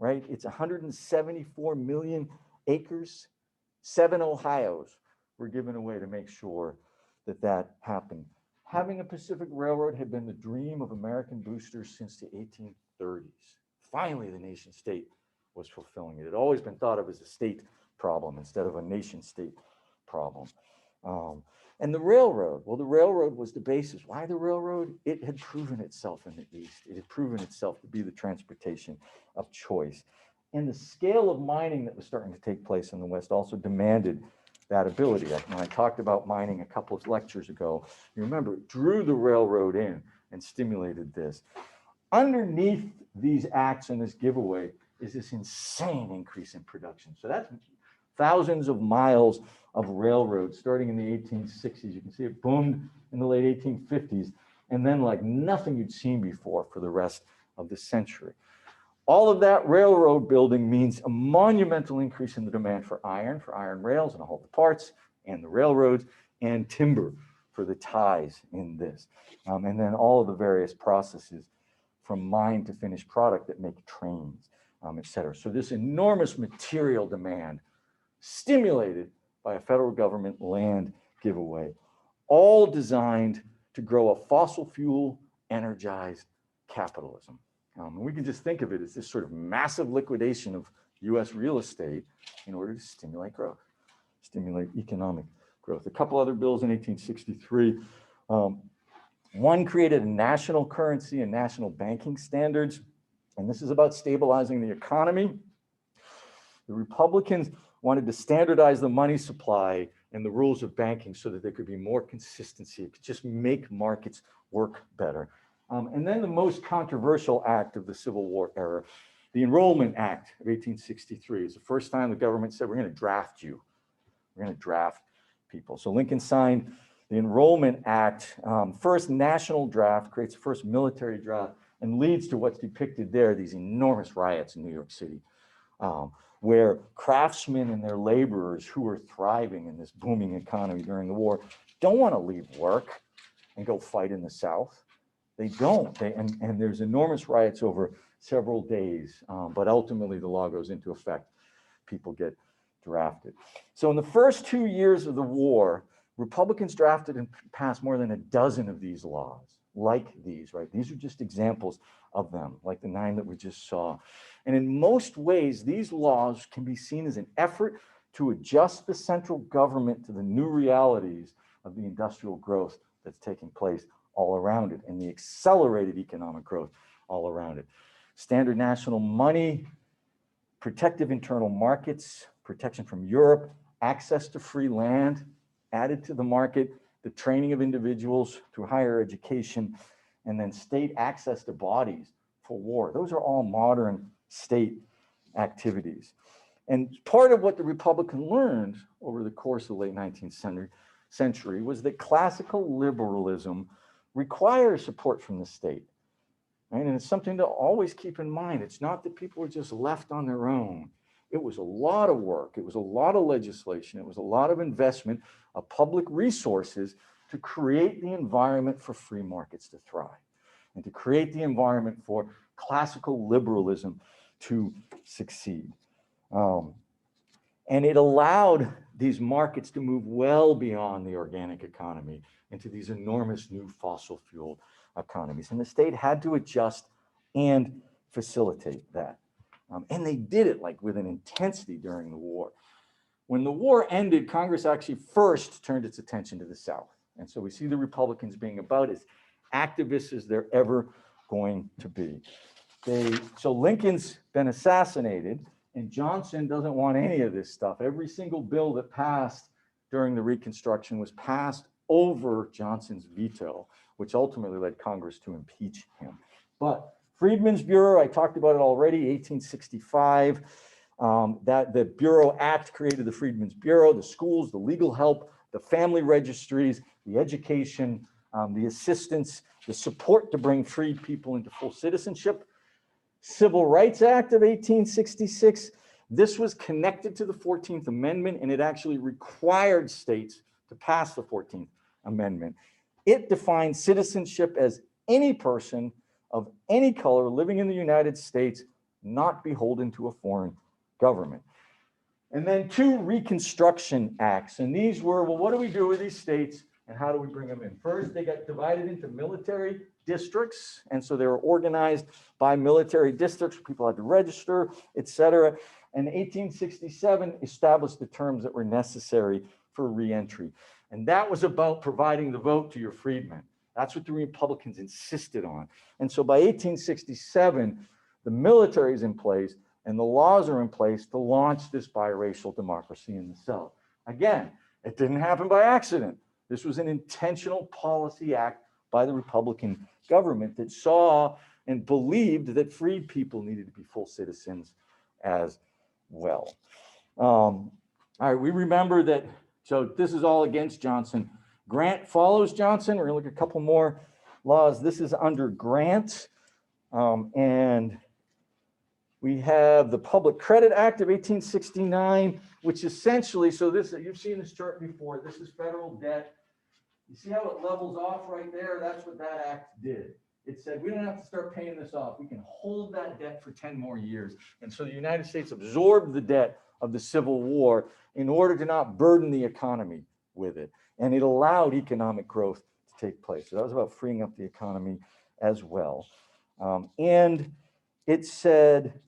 Speaker 1: right? It's 174 million acres. 7 Ohios were given away to make sure that that happened. Having a Pacific Railroad had been the dream of American boosters since the 1830s. Finally, the nation state was fulfilling it. It had always been thought of as a state problem instead of a nation state problem. And the railroad, well, the railroad was the basis. Why the railroad? It had proven itself in the East. It had proven itself to be the transportation of choice. And the scale of mining that was starting to take place in the West also demanded that ability. When I talked about mining a couple of lectures ago, you remember, it drew the railroad in and stimulated this. Underneath these acts and this giveaway is this insane increase in production. So that's thousands of miles of railroad starting in the 1860s. You can see it boomed in the late 1850s. and then like nothing you'd seen before for the rest of the century. All of that railroad building means a monumental increase in the demand for iron rails and all the parts, and the railroads, and timber for the ties in this. And then all of the various processes from mine to finished product that make trains, et cetera. So this enormous material demand stimulated by a federal government land giveaway, all designed to grow a fossil fuel energized capitalism. And we can just think of it as this sort of massive liquidation of US real estate in order to stimulate growth, stimulate economic growth. A couple other bills in 1863. One created a national currency and national banking standards, and this is about stabilizing the economy. The Republicans wanted to standardize the money supply and the rules of banking so that there could be more consistency. It could just make markets work better. And then the most controversial act of the Civil War era, the Enrollment Act of 1863, is the first time the government said, we're going to draft you. We're going to draft people. So Lincoln signed the Enrollment Act, first national draft, creates the first military draft, and leads to what's depicted there, these enormous riots in New York City, where craftsmen and their laborers who are thriving in this booming economy during the war don't want to leave work and go fight in the South. They don't. And there's enormous riots over several days, but ultimately the law goes into effect. People get drafted. So in the first 2 years of the war, Republicans drafted and passed more than a dozen of these laws, like these, right? These are just examples of them, like the 9 that we just saw. And in most ways, these laws can be seen as an effort to adjust the central government to the new realities of the industrial growth that's taking place all around it and the accelerated economic growth all around it. Standard national money, protective internal markets, protection from Europe, access to free land added to the market, the training of individuals through higher education, and then state access to bodies for war. Those are all modern state activities. And part of what the Republican learned over the course of the late 19th century was that classical liberalism requires support from the state. Right? And it's something to always keep in mind. It's not that people are just left on their own. It was a lot of work. It was a lot of legislation. It was a lot of investment of public resources to create the environment for free markets to thrive and to create the environment for classical liberalism to succeed. And it allowed these markets to move well beyond the organic economy into these enormous new fossil fuel economies. And the state had to adjust and facilitate that. And they did it like with an intensity during the war. When the war ended, Congress actually first turned its attention to the South. And so we see the Republicans being about as activists as they're ever going to be. So Lincoln's been assassinated, and Johnson doesn't want any of this stuff. Every single bill that passed during the Reconstruction was passed over Johnson's veto, which ultimately led Congress to impeach him. But Freedmen's Bureau, I talked about it already, 1865. That the Bureau Act created the Freedmen's Bureau, the schools, the legal help, the family registries, the education, the assistance, the support to bring freed people into full citizenship. Civil Rights Act of 1866. This was connected to the 14th Amendment, and it actually required states to pass the 14th Amendment. It defined citizenship as any person of any color living in the United States, not beholden to a foreign government. And then 2 Reconstruction Acts. And these were, well, what do we do with these states and how do we bring them in? First, they got divided into military districts. And so they were organized by military districts. People had to register, et cetera. And 1867 established the terms that were necessary for reentry. And that was about providing the vote to your freedmen. That's what the Republicans insisted on. And so by 1867, the military is in place and the laws are in place to launch this biracial democracy in the South. Again, it didn't happen by accident. This was an intentional policy act by the Republican government that saw and believed that freed people needed to be full citizens as well. All right, we remember that, so this is all against Johnson. Grant follows Johnson. We're gonna look at a couple more laws. This is under Grant. And we have the Public Credit Act of 1869, which essentially, so this, you've seen this chart before, this is federal debt. You see how it levels off right there? That's what that act did. It said, we don't have to start paying this off. We can hold that debt for 10 more years. And so the United States absorbed the debt of the Civil War in order to not burden the economy with it. And it allowed economic growth to take place. So that was about freeing up the economy as well. And it said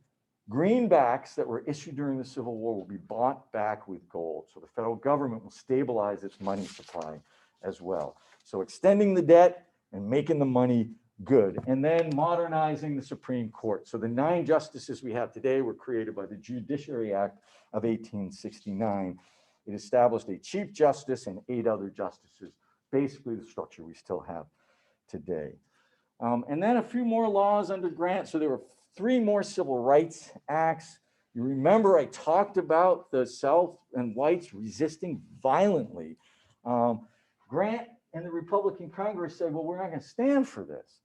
Speaker 1: greenbacks that were issued during the Civil War will be bought back with gold. So the federal government will stabilize its money supply as well. So extending the debt and making the money good, and then modernizing the Supreme Court. So the 9 justices we have today were created by the Judiciary Act of 1869. It established a Chief Justice and 8 other justices, basically the structure we still have today. And then a few more laws under Grant. So there were 3 more Civil Rights Acts. You remember I talked about the South and whites resisting violently. Grant and the Republican Congress said, well, we're not going to stand for this.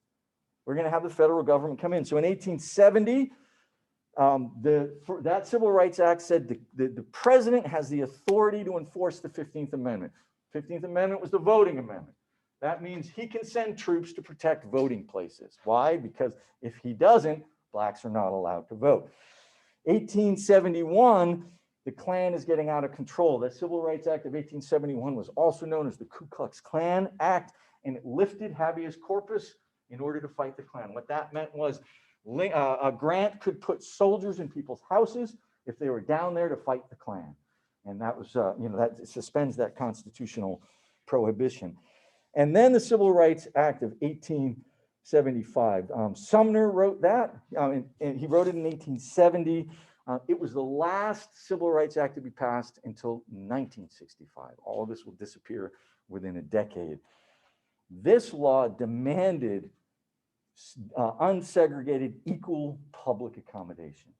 Speaker 1: We're going to have the federal government come in. So in 1870, that Civil Rights Act said the president has the authority to enforce the 15th Amendment. 15th Amendment was the voting amendment. That means he can send troops to protect voting places. Why? Because if he doesn't, blacks are not allowed to vote. 1871, the Klan is getting out of control. The Civil Rights Act of 1871 was also known as the Ku Klux Klan Act, and it lifted habeas corpus in order to fight the Klan. What that meant was Grant could put soldiers in people's houses if they were down there to fight the Klan. And that was, that suspends that constitutional prohibition. And then the Civil Rights Act of 1875. Sumner wrote that, and he wrote it in 1870. It was the last Civil Rights Act to be passed until 1965. All of this will disappear within a decade. This law demanded unsegregated, equal public accommodations.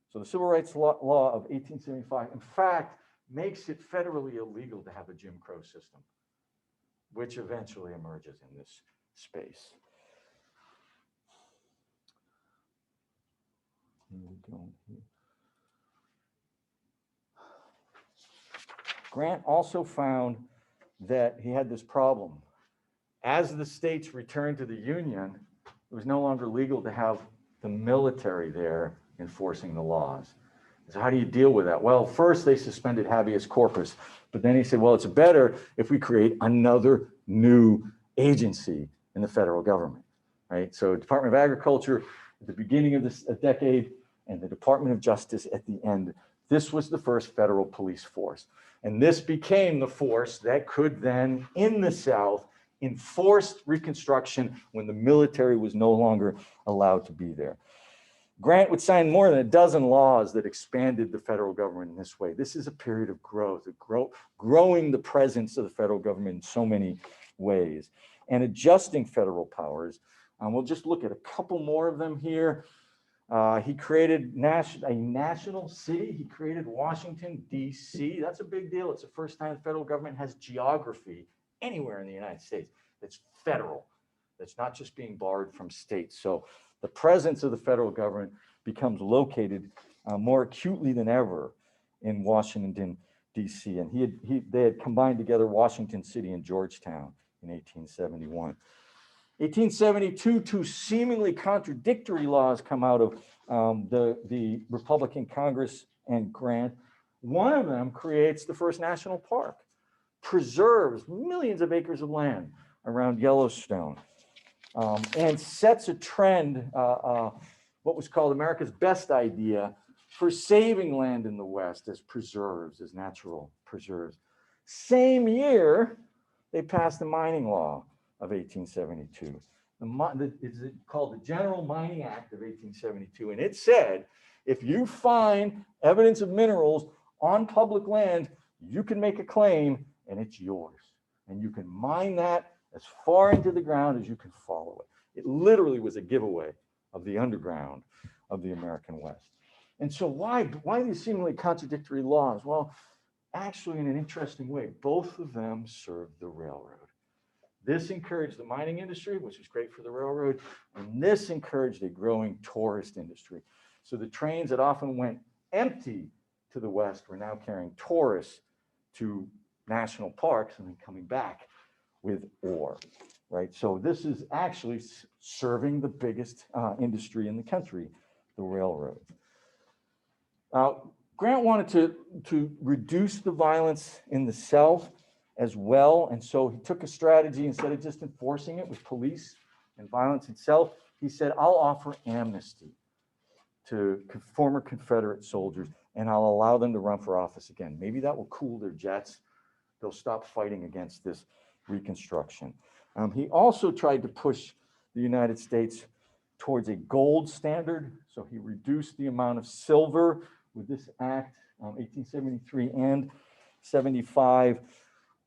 Speaker 1: So the Civil Rights Law of 1875, in fact, makes it federally illegal to have a Jim Crow system, which eventually emerges in this space. Here we go. Grant also found that he had this problem. As the states returned to the Union, it was no longer legal to have the military there enforcing the laws. So how do you deal with that? Well, first they suspended habeas corpus, but then he said, well, it's better if we create another new agency in the federal government, right? So Department of Agriculture at the beginning of this decade and the Department of Justice at the end. This was the first federal police force. And this became the force that could then, in the South, enforce Reconstruction when the military was no longer allowed to be there. Grant would sign more than a dozen laws that expanded the federal government in this way. This is a period of growth, growing the presence of the federal government in so many ways, and adjusting federal powers. We'll just look at a couple more of them here. He created a national city. He created Washington, D.C. That's a big deal. It's the first time the federal government has geography anywhere in the United States that's federal, that's not just being borrowed from states. So the presence of the federal government becomes located more acutely than ever in Washington, D.C. And they had combined together Washington City and Georgetown in 1871. 1872, 2 seemingly contradictory laws come out of the Republican Congress and Grant. One of them creates the first national park, preserves millions of acres of land around Yellowstone, and sets a trend, what was called America's best idea for saving land in the West as preserves, as natural preserves. Same year, they passed the mining law of 1872. It's called the General Mining Act of 1872. And it said, if you find evidence of minerals on public land, you can make a claim and it's yours. And you can mine that as far into the ground as you can follow it. It literally was a giveaway of the underground of the American West. And so why these seemingly contradictory laws? Well, actually, in an interesting way, both of them served the railroad. This encouraged the mining industry, which was great for the railroad, and this encouraged a growing tourist industry. So the trains that often went empty to the west were now carrying tourists to national parks and then coming back with ore, right? So this is actually serving the biggest industry in the country, the railroad. Grant wanted to reduce the violence in the South as well, and so he took a strategy. Instead of just enforcing it with police and violence itself, he said, I'll offer amnesty to former Confederate soldiers, and I'll allow them to run for office again. Maybe that will cool their jets. They'll stop fighting against this Reconstruction. He also tried to push the United States towards a gold standard, so he reduced the amount of silver with this act, 1873 and 75.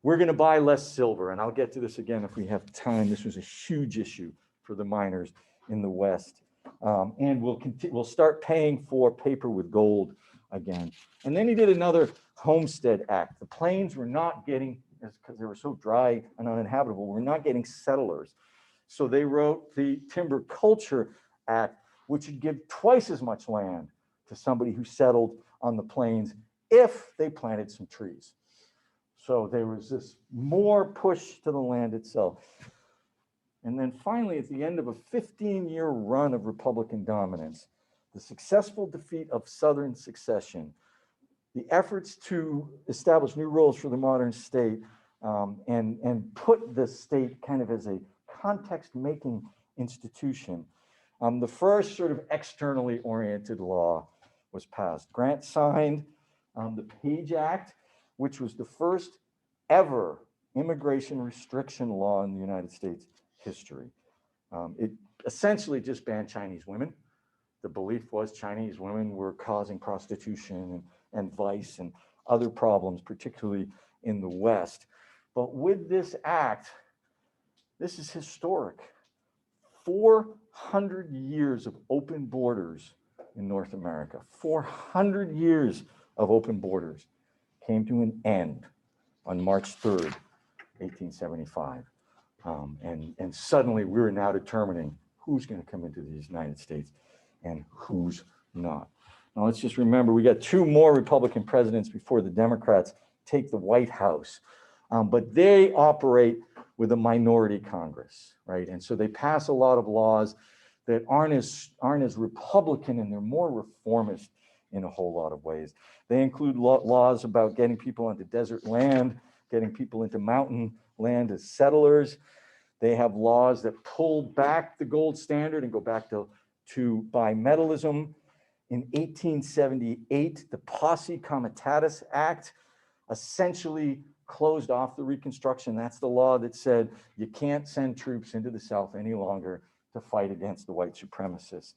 Speaker 1: We're going to buy less silver, and I'll get to this again if we have time. This was a huge issue for the miners in the West. And we'll start paying for paper with gold again. And then he did another Homestead Act. The plains were not getting, because they were so dry and uninhabitable, we're not getting settlers. So they wrote the Timber Culture Act, which would give twice as much land to somebody who settled on the plains if they planted some trees. So there was this more push to the land itself. And then finally, at the end of a 15-year run of Republican dominance, the successful defeat of Southern secession, the efforts to establish new roles for the modern state, and put the state kind of as a context-making institution, the first sort of externally oriented law was passed. Grant signed the Page Act, which was the first ever immigration restriction law in the United States history. It essentially just banned Chinese women. The belief was Chinese women were causing prostitution and vice and other problems, particularly in the West. But with this act, this is historic. 400 years of open borders in North America. 400 years of open borders came to an end on March 3rd, 1875. And suddenly we were now determining who's going to come into the United States and who's not. Now let's just remember, we got 2 more Republican presidents before the Democrats take the White House, but they operate with a minority Congress, right? And so they pass a lot of laws that aren't as Republican, and they're more reformist in a whole lot of ways. They include laws about getting people onto desert land, getting people into mountain land as settlers. They have laws that pull back the gold standard and go back to bimetallism. In 1878, the Posse Comitatus Act essentially closed off the Reconstruction. That's the law that said you can't send troops into the South any longer to fight against the white supremacists.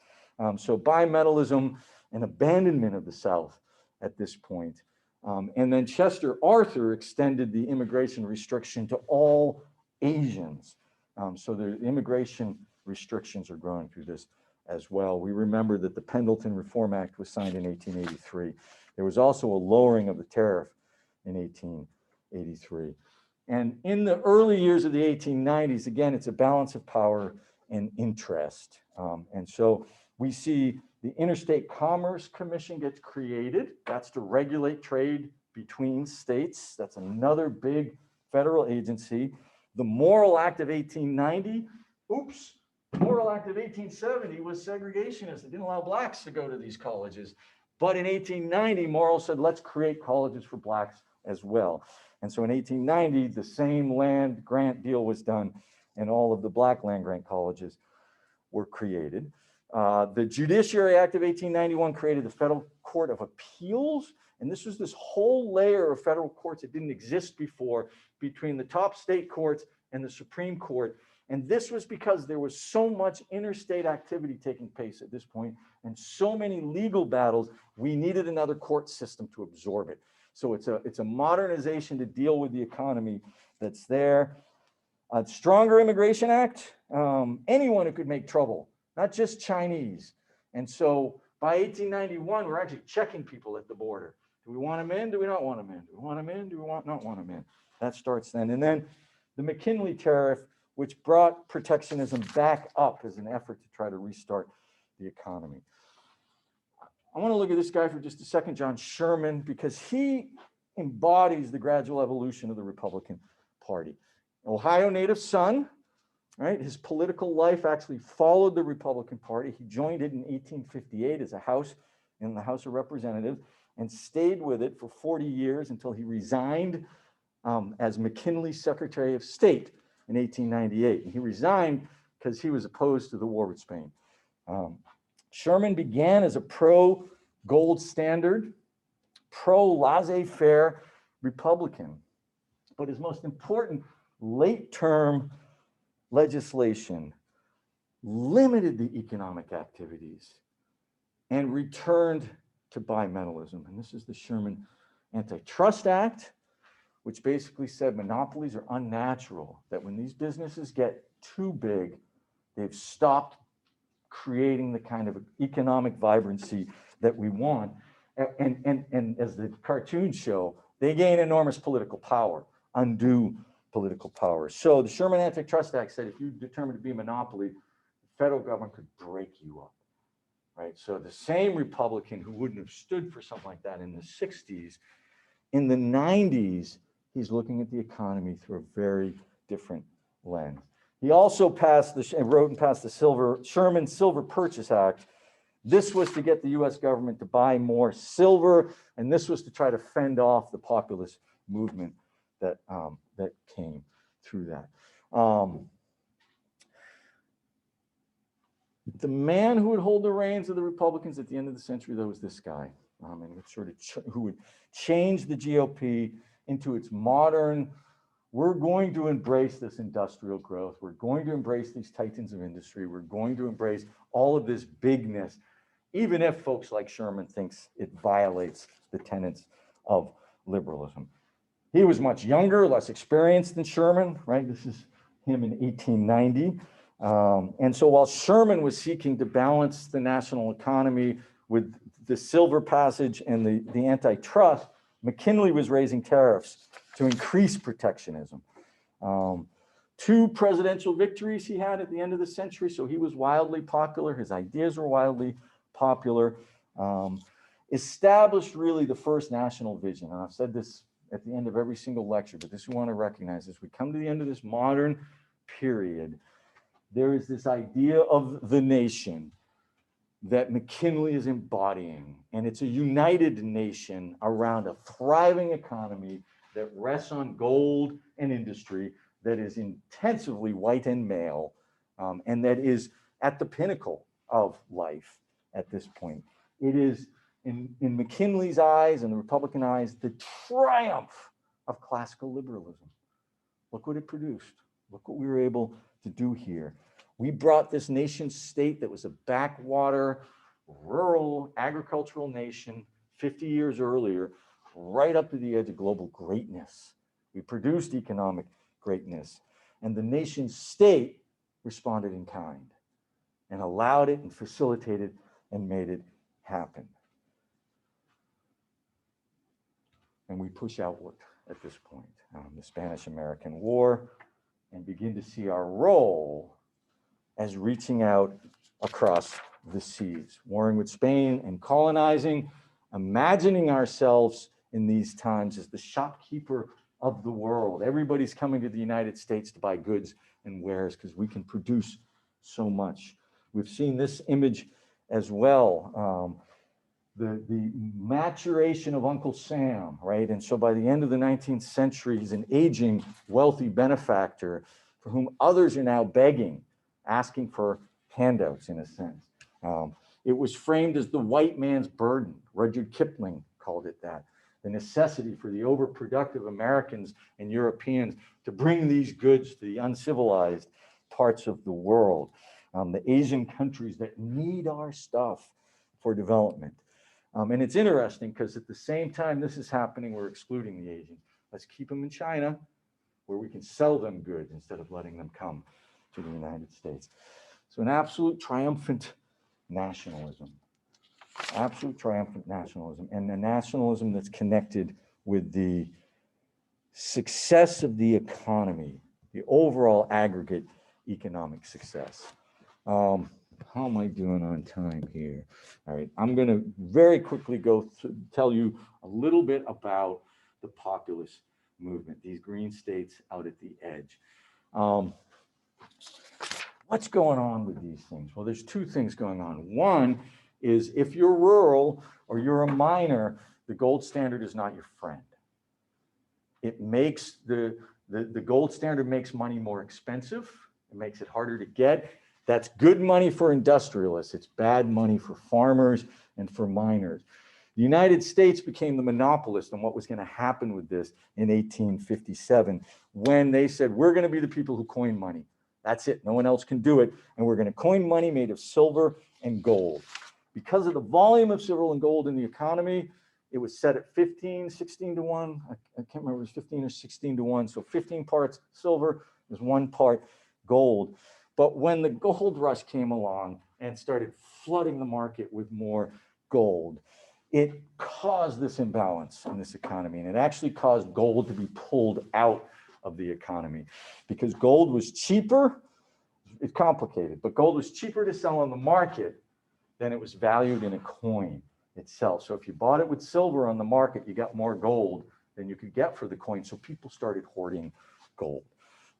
Speaker 1: So bimetallism, an abandonment of the South at this point. And then Chester Arthur extended the immigration restriction to all Asians. So the immigration restrictions are growing through this as well. We remember that the Pendleton Reform Act was signed in 1883. There was also a lowering of the tariff in 1883. And in the early years of the 1890s, again, it's a balance of power and interest. And so we see the Interstate Commerce Commission gets created. That's to regulate trade between states. That's another big federal agency. The Morrill Act of 1890, the Morrill Act of 1870 was segregationist. It didn't allow blacks to go to these colleges. But in 1890, Morrill said, let's create colleges for blacks as well. And so in 1890, the same land grant deal was done, and all of the black land grant colleges were created. The Judiciary Act of 1891 created the Federal Court of Appeals, and this was this whole layer of federal courts that didn't exist before between the top state courts and the Supreme Court. And this was because there was so much interstate activity taking place at this point and so many legal battles, we needed another court system to absorb it. So it's a modernization to deal with the economy that's there. A stronger Immigration Act, anyone who could make trouble, not just Chinese. And so by 1891, we're actually checking people at the border. Do we want them in? Do we not want them in? Do we want them in? Do we not want them in? That starts then. And then the McKinley Tariff which brought protectionism back up as an effort to try to restart the economy. I want to look at this guy for just a second, John Sherman, because he embodies the gradual evolution of the Republican Party. Ohio native son, right? His political life actually followed the Republican Party. He joined it in 1858 as in the House of Representatives and stayed with it for 40 years until he resigned as McKinley's Secretary of State in 1898. And he resigned because he was opposed to the war with Spain. Sherman began as a pro-gold standard, pro-laissez-faire Republican. But his most important late-term legislation limited the economic activities and returned to bimetallism. And this is the Sherman Antitrust Act, which basically said monopolies are unnatural, that when these businesses get too big, they've stopped creating the kind of economic vibrancy that we want. And as the cartoons show, they gain enormous political power, undue political power. So the Sherman Antitrust Act said if you determine to be a monopoly, the federal government could break you up, right? So the same Republican who wouldn't have stood for something like that in the 60s, in the 90s, he's looking at the economy through a very different lens. He also wrote and passed the Sherman Silver Purchase Act. This was to get the US government to buy more silver, and this was to try to fend off the populist movement that came through that. The man who would hold the reins of the Republicans at the end of the century, though, was this guy, who would change the GOP into its modern, we're going to embrace this industrial growth. We're going to embrace these titans of industry. We're going to embrace all of this bigness, even if folks like Sherman thinks it violates the tenets of liberalism. He was much younger, less experienced than Sherman, right? This is him in 1890. And so while Sherman was seeking to balance the national economy with the silver passage and the antitrust, McKinley was raising tariffs to increase protectionism. 2 presidential victories he had at the end of the century, so he was wildly popular. His ideas were wildly popular. Established really the first national vision. And I've said this at the end of every single lecture, but this we want to recognize as we come to the end of this modern period, there is this idea of the nation that McKinley is embodying, and it's a united nation around a thriving economy that rests on gold and industry, that is intensively white and male, and that is at the pinnacle of life at this point. It is, in McKinley's eyes and the Republican eyes, the triumph of classical liberalism. Look what it produced. Look what we were able to do here. We brought this nation state that was a backwater, rural, agricultural nation 50 years earlier, right up to the edge of global greatness. We produced economic greatness, and the nation state responded in kind and allowed it and facilitated and made it happen. And we push outward at this point, the Spanish-American War, and begin to see our role as reaching out across the seas, warring with Spain and colonizing, imagining ourselves in these times as the shopkeeper of the world. Everybody's coming to the United States to buy goods and wares because we can produce so much. We've seen this image as well, the maturation of Uncle Sam, right? And so by the end of the 19th century, he's an aging, wealthy benefactor for whom others are now begging, asking for handouts in a sense. It was framed as the white man's burden. Rudyard Kipling called it that. The necessity for the overproductive Americans and Europeans to bring these goods to the uncivilized parts of the world. The Asian countries that need our stuff for development. And it's interesting because at the same time this is happening, we're excluding the Asians. Let's keep them in China where we can sell them goods instead of letting them come to the United States. So an absolute triumphant nationalism, and a nationalism that's connected with the success of the economy, the overall aggregate economic success. How am I doing on time here? All right, I'm going to very quickly tell you a little bit about the populist movement, these green states out at the edge. What's going on with these things? Well, there's two things going on. One is if you're rural or you're a miner, the gold standard is not your friend. It makes the gold standard makes money more expensive. It makes it harder to get. That's good money for industrialists. It's bad money for farmers and for miners. The United States became the monopolist on what was going to happen with this in 1857 when they said, we're going to be the people who coin money. That's it. No one else can do it. And we're going to coin money made of silver and gold. Because of the volume of silver and gold in the economy, it was set at 16 to 1. I can't remember, it was 15 or 16 to 1. So 15 parts silver is 1 part gold. But when the gold rush came along and started flooding the market with more gold, it caused this imbalance in this economy. And it actually caused gold to be pulled out of the economy because gold was cheaper. It's complicated, but gold was cheaper to sell on the market than it was valued in a coin itself. So if you bought it with silver on the market, you got more gold than you could get for the coin. So people started hoarding gold,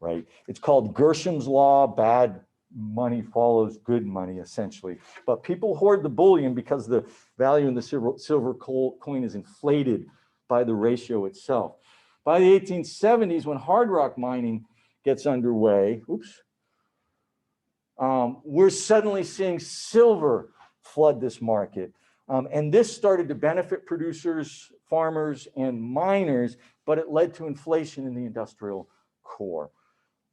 Speaker 1: right? It's called Gresham's law. Bad money follows good money, essentially. But people hoard the bullion because the value in the silver coin is inflated by the ratio itself. By the 1870s, when hard rock mining gets underway, we're suddenly seeing silver flood this market. And this started to benefit producers, farmers, and miners, but it led to inflation in the industrial core,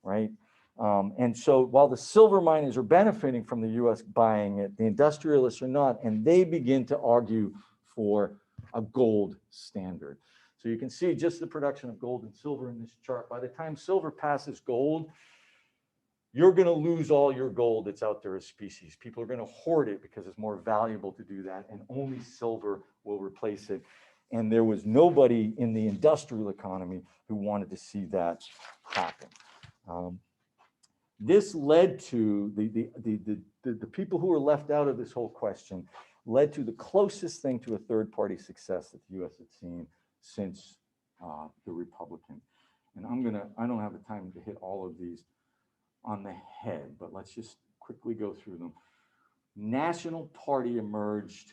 Speaker 1: right? And so while the silver miners are benefiting from the US buying it, the industrialists are not, and they begin to argue for a gold standard. So you can see just the production of gold and silver in this chart. By the time silver passes gold, you're going to lose all your gold that's out there as species. People are going to hoard it because it's more valuable to do that, and only silver will replace it. And there was nobody in the industrial economy who wanted to see that happen. This led to the people who were left out of this whole question led to the closest thing to a third-party success that the U.S. had seen since the Republican. And I don't have the time to hit all of these on the head, but let's just quickly go through them. National Party emerged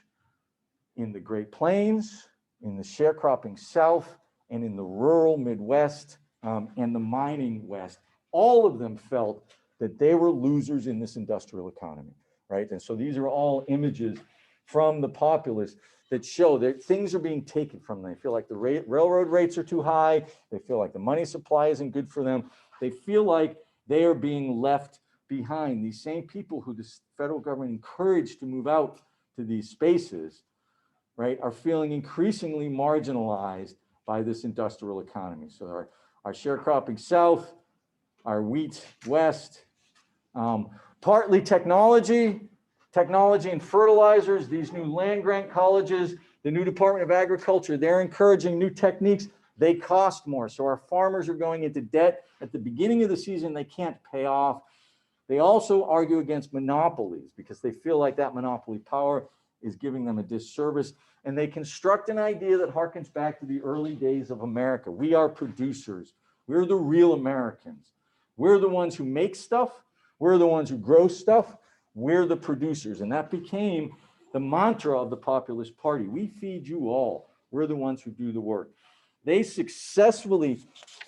Speaker 1: in the Great Plains, in the sharecropping South, and in the rural Midwest and the mining West. All of them felt that they were losers in this industrial economy, right? And so these are all images from the populists that show that things are being taken from them. They feel like the railroad rates are too high. They feel like the money supply isn't good for them. They feel like they are being left behind. These same people who the federal government encouraged to move out to these spaces, right, are feeling increasingly marginalized by this industrial economy. So our sharecropping South, our wheat West, partly technology and fertilizers, these new land grant colleges, the new Department of Agriculture, they're encouraging new techniques. They cost more. So our farmers are going into debt at the beginning of the season they can't pay off. They also argue against monopolies because they feel like that monopoly power is giving them a disservice. And they construct an idea that harkens back to the early days of America. We are producers. We're the real Americans. We're the ones who make stuff. We're the ones who grow stuff. We're the producers. And that became the mantra of the Populist Party. We feed you all. We're the ones who do the work. They successfully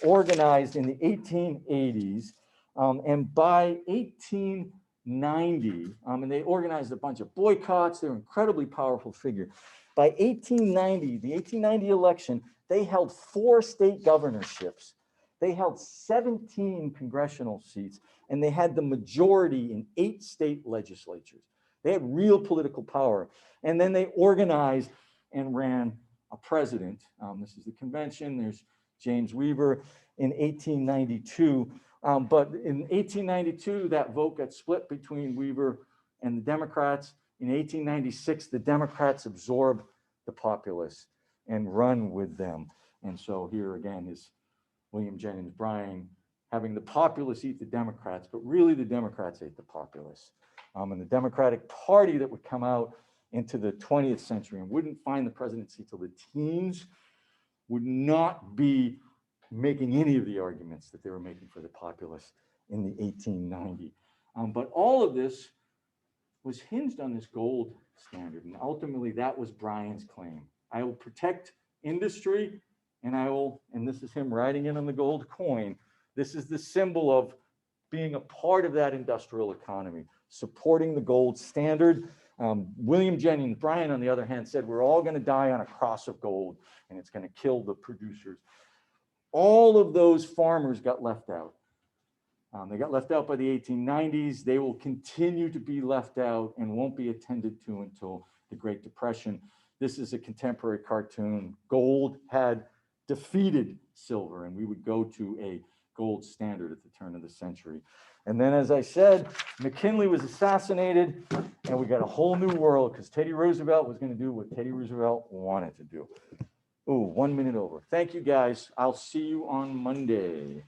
Speaker 1: organized in the 1880s, and by 1890, and they organized a bunch of boycotts. They're an incredibly powerful figure. By 1890, the 1890 election, they held 4 state governorships. They held 17 congressional seats, and they had the majority in 8 state legislatures. They had real political power. And then they organized and ran a president. This is the convention. There's James Weaver in 1892. But in 1892, that vote got split between Weaver and the Democrats. In 1896, the Democrats absorbed the populists and run with them. And so here again is William Jennings Bryan having the populace eat the Democrats, but really the Democrats ate the populace. And the Democratic Party that would come out into the 20th century and wouldn't find the presidency till the teens would not be making any of the arguments that they were making for the populace in the 1890s. But all of this was hinged on this gold standard. And ultimately that was Bryan's claim. I will protect industry and I will, and this is him writing it on the gold coin. This is the symbol of being a part of that industrial economy, supporting the gold standard. William Jennings Bryan, on the other hand, said, we're all going to die on a cross of gold and it's going to kill the producers. All of those farmers got left out. They got left out by the 1890s. They will continue to be left out and won't be attended to until the Great Depression. This is a contemporary cartoon. Gold had defeated silver, and we would go to a gold standard at the turn of the century. And then, as I said, McKinley was assassinated, and we got a whole new world because Teddy Roosevelt was going to do what Teddy Roosevelt wanted to do. Ooh, 1 minute over. Thank you, guys. I'll see you on Monday.